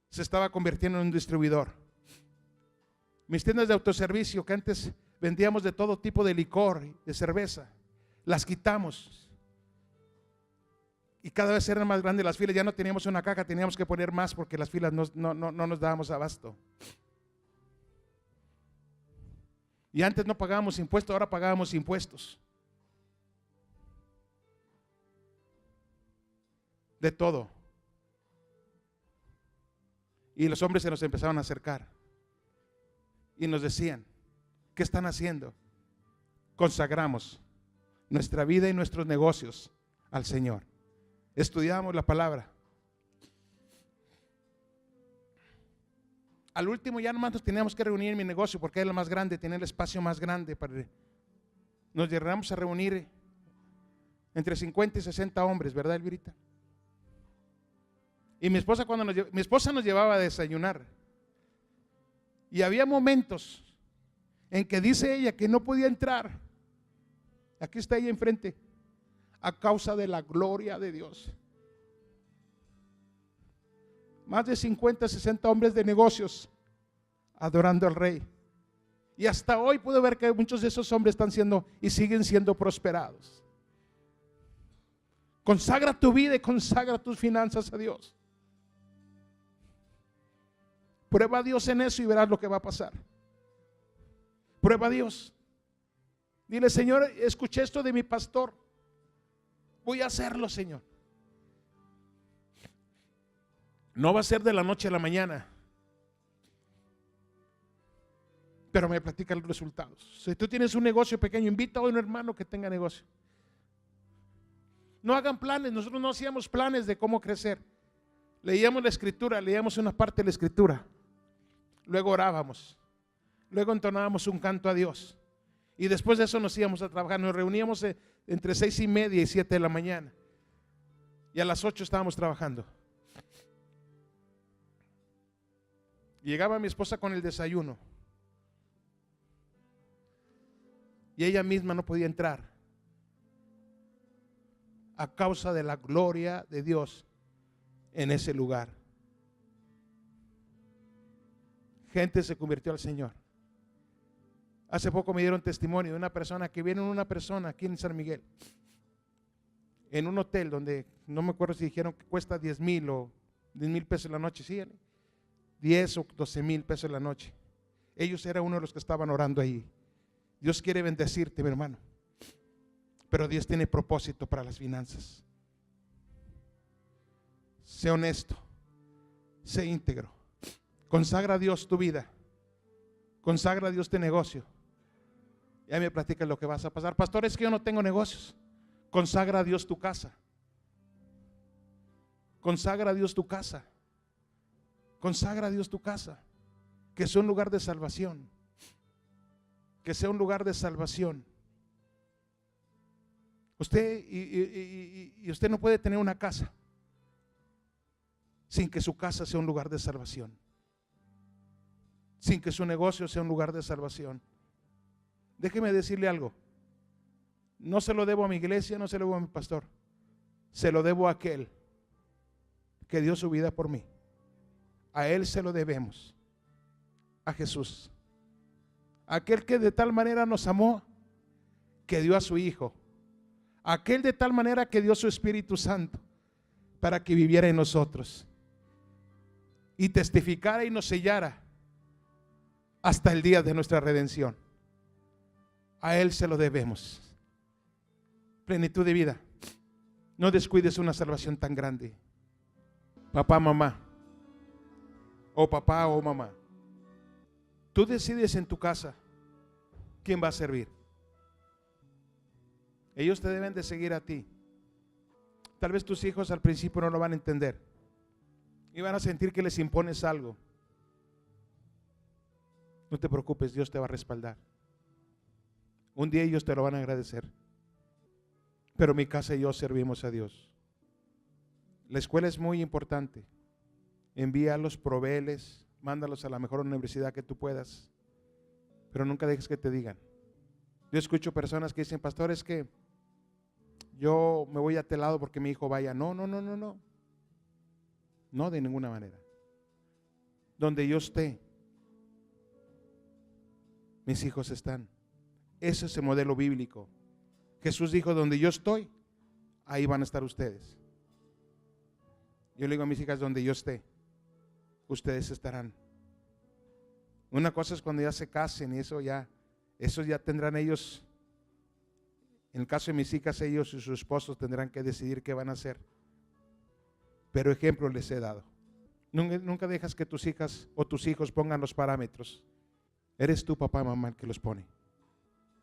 Se estaba convirtiendo en un distribuidor. Mis tiendas de autoservicio, que antes vendíamos de todo tipo de licor, de cerveza, las quitamos. Y cada vez eran más grandes las filas. Ya no teníamos una caja, teníamos que poner más porque las filas no nos dábamos abasto. Y antes no pagábamos impuestos, ahora pagábamos impuestos. De todo. Y los hombres se nos empezaron a acercar. Y nos decían, ¿qué están haciendo? Consagramos nuestra vida y nuestros negocios al Señor. Estudiamos la palabra. Al último ya nomás nos teníamos que reunir en mi negocio porque era el más grande, tenía el espacio más grande. Nos llegamos a reunir entre 50 y 60 hombres, ¿verdad, Elvirita? Y mi esposa mi esposa nos llevaba a desayunar. Y había momentos en que dice ella que no podía entrar. Aquí está ella enfrente. A causa de la gloria de Dios. Más de 50, 60 hombres de negocios adorando al Rey. Y hasta hoy puedo ver que muchos de esos hombres están siendo y siguen siendo prosperados. Consagra tu vida y consagra tus finanzas a Dios. Prueba a Dios en eso y verás lo que va a pasar. Prueba a Dios. Dile, Señor, escuché esto de mi pastor. Voy a hacerlo, Señor. No va a ser de la noche a la mañana, pero me platica los resultados. Si tú tienes un negocio pequeño, invita a un hermano que tenga negocio. No hagan planes. Nosotros no hacíamos planes de cómo crecer. Leíamos la escritura, leíamos una parte de la escritura, luego orábamos, luego entonábamos un canto a Dios y después de eso nos íbamos a trabajar. Nos reuníamos entre 6:30 y 7 de la mañana y a las 8 estábamos trabajando. Llegaba mi esposa con el desayuno y ella misma no podía entrar a causa de la gloria de Dios en ese lugar. Gente se convirtió al Señor. Hace poco me dieron testimonio de una persona que viene una persona aquí en San Miguel, en un hotel donde no me acuerdo si dijeron que cuesta 10,000 o 10,000 pesos la noche, sí, 10 o 12,000 pesos la noche. Ellos eran uno de los que estaban orando ahí. Dios quiere bendecirte, mi hermano, pero Dios tiene propósito para las finanzas. Sé honesto, sé íntegro, consagra a Dios tu vida, consagra a Dios tu negocio. Ya me platicas lo que vas a pasar. Pastor, es que yo no tengo negocios. Consagra a Dios tu casa, consagra a Dios tu casa, consagra a Dios tu casa, que sea un lugar de salvación, que sea un lugar de salvación. Usted y usted no puede tener una casa sin que su casa sea un lugar de salvación, sin que su negocio sea un lugar de salvación. Déjeme decirle algo, no se lo debo a mi iglesia, no se lo debo a mi pastor, se lo debo a aquel que dio su vida por mí. A Él se lo debemos, a Jesús, aquel que de tal manera nos amó que dio a su Hijo, aquel de tal manera que dio su Espíritu Santo para que viviera en nosotros y testificara y nos sellara hasta el día de nuestra redención. A Él se lo debemos. Plenitud de vida. No descuides una salvación tan grande. Papá, mamá, o papá o mamá, tú decides en tu casa quién va a servir. Ellos te deben de seguir a ti. Tal vez tus hijos al principio no lo van a entender y van a sentir que les impones algo. No te preocupes, Dios te va a respaldar. Un día ellos te lo van a agradecer. Pero mi casa y yo servimos a Dios. La escuela es muy importante. Envíalos, provéeles, mándalos a la mejor universidad que tú puedas. Pero nunca dejes que te digan. Yo escucho personas que dicen, pastor, es que yo me voy a tal lado porque mi hijo vaya. No. No, de ninguna manera. Donde yo esté, mis hijos están. Ese es el modelo bíblico. Jesús dijo, donde yo estoy, ahí van a estar ustedes. Yo le digo a mis hijas, donde yo esté, ustedes estarán. Una cosa es cuando ya se casen y eso ya tendrán ellos. En el caso de mis hijas, ellos y sus esposos tendrán que decidir qué van a hacer. Pero ejemplo les he dado. Nunca dejas que tus hijas o tus hijos pongan los parámetros. Eres tú, papá, mamá, el que los pone.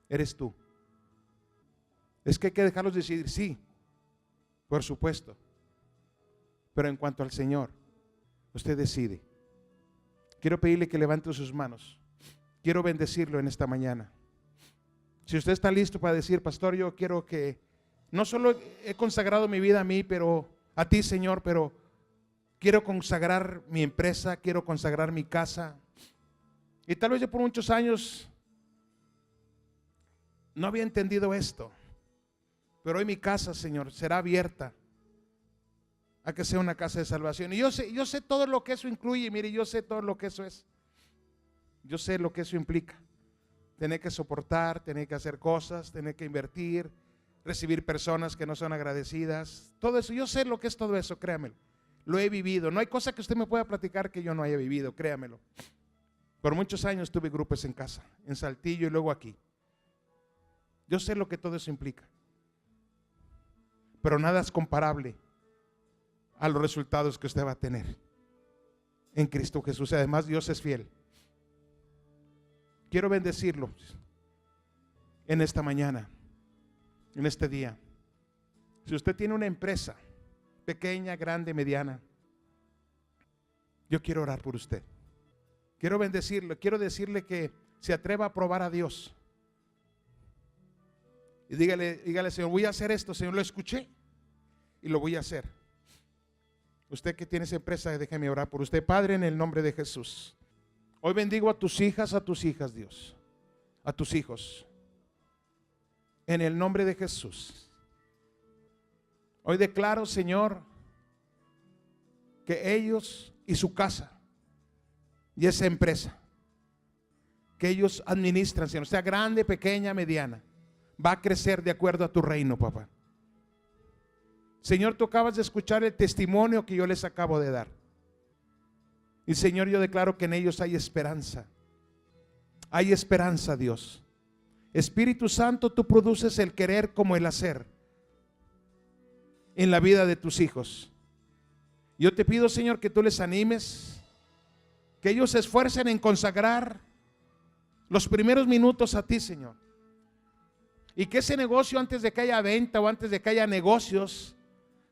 Eres tú. Es que hay que dejarlos decidir, sí, por supuesto. Pero en cuanto al Señor, usted decide quiero pedirle que levante sus manos. Quiero bendecirlo en esta mañana. Si usted está listo para decir, pastor, yo quiero que, no solo he consagrado mi vida a mí, pero a ti, Señor, pero quiero consagrar mi empresa, quiero consagrar mi casa. Y tal vez yo por muchos años no había entendido esto, pero hoy mi casa, Señor, será abierta a que sea una casa de salvación. Y yo sé todo lo que eso incluye. Mire, yo sé todo lo que eso es. Yo sé lo que eso implica. Tener que soportar, tener que hacer cosas, tener que invertir, recibir personas que no son agradecidas. Todo eso, yo sé lo que es todo eso, créamelo. Lo he vivido. No hay cosa que usted me pueda platicar que yo no haya vivido, créamelo. Por muchos años tuve grupos en casa, en Saltillo y luego aquí. Yo sé lo que todo eso implica. Pero nada es comparable a los resultados que usted va a tener en Cristo Jesús. Además, Dios es fiel. Quiero bendecirlo en esta mañana, en este día. Si usted tiene una empresa, pequeña, grande, mediana, yo quiero orar por usted. Quiero bendecirlo, quiero decirle que se atreva a probar a Dios. Y dígale, Señor, voy a hacer esto, Señor, lo escuché y lo voy a hacer. Usted que tiene esa empresa, déjeme orar por usted. Padre, en el nombre de Jesús, hoy bendigo a tus hijas, Dios, a tus hijos. En el nombre de Jesús. Hoy declaro, Señor, que ellos y su casa y esa empresa que ellos administran, Señor, sea grande, pequeña, mediana, va a crecer de acuerdo a tu reino, papá. Señor, tú acabas de escuchar el testimonio que yo les acabo de dar. Y Señor, yo declaro que en ellos hay esperanza. Hay esperanza, Dios. Espíritu Santo, tú produces el querer como el hacer en la vida de tus hijos. Yo te pido, Señor, que tú les animes, que ellos se esfuercen en consagrar los primeros minutos a ti, Señor. Y que ese negocio, antes de que haya venta o antes de que haya negocios,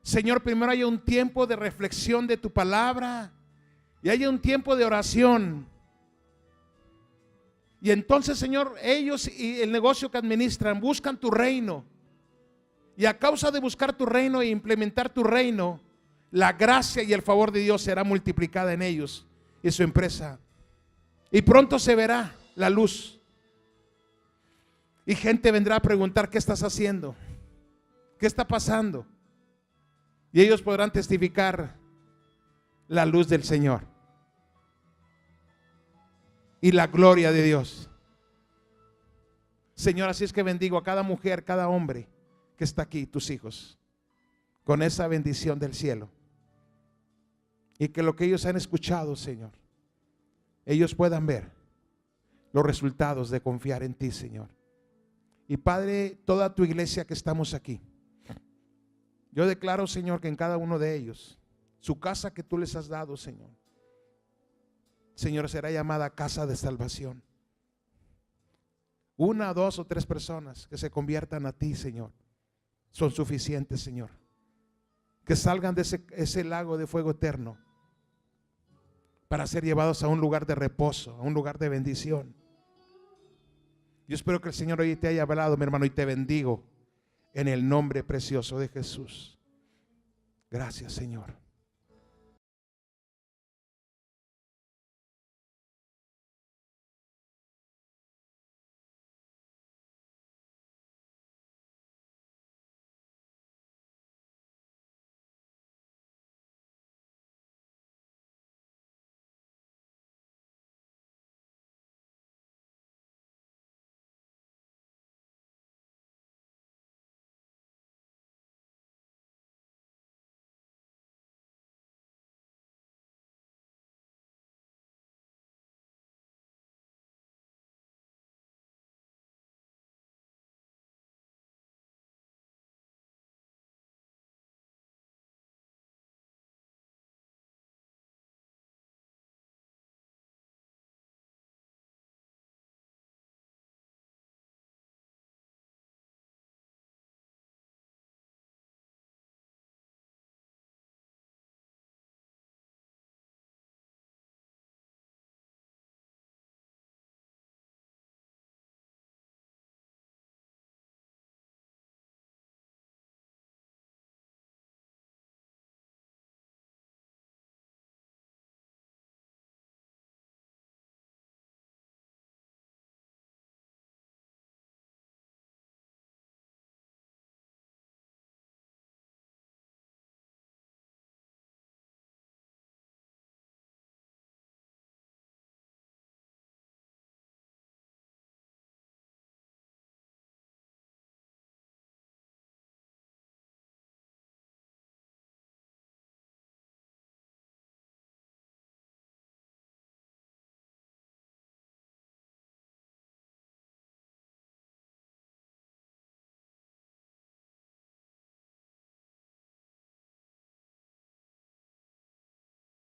Señor, primero haya un tiempo de reflexión de tu palabra y haya un tiempo de oración. Y entonces, Señor, ellos y el negocio que administran buscan tu reino. Y a causa de buscar tu reino e implementar tu reino, la gracia y el favor de Dios será multiplicada en ellos y su empresa. Y pronto se verá la luz. Y gente vendrá a preguntar, ¿qué estás haciendo? ¿Qué está pasando? Y ellos podrán testificar la luz del Señor y la gloria de Dios. Señor, así es que bendigo a cada mujer, cada hombre que está aquí, tus hijos, con esa bendición del cielo. Y que lo que ellos han escuchado, Señor, ellos puedan ver los resultados de confiar en ti, Señor. Y Padre, toda tu iglesia que estamos aquí, yo declaro, Señor, que en cada uno de ellos, su casa que tú les has dado, Señor, Señor, será llamada casa de salvación. Una, dos o tres personas que se conviertan a ti, Señor, son suficientes, Señor. Que salgan de ese lago de fuego eterno para ser llevados a un lugar de reposo, a un lugar de bendición. Yo espero que el Señor hoy te haya hablado, mi hermano, y te bendigo en el nombre precioso de Jesús. Gracias, Señor.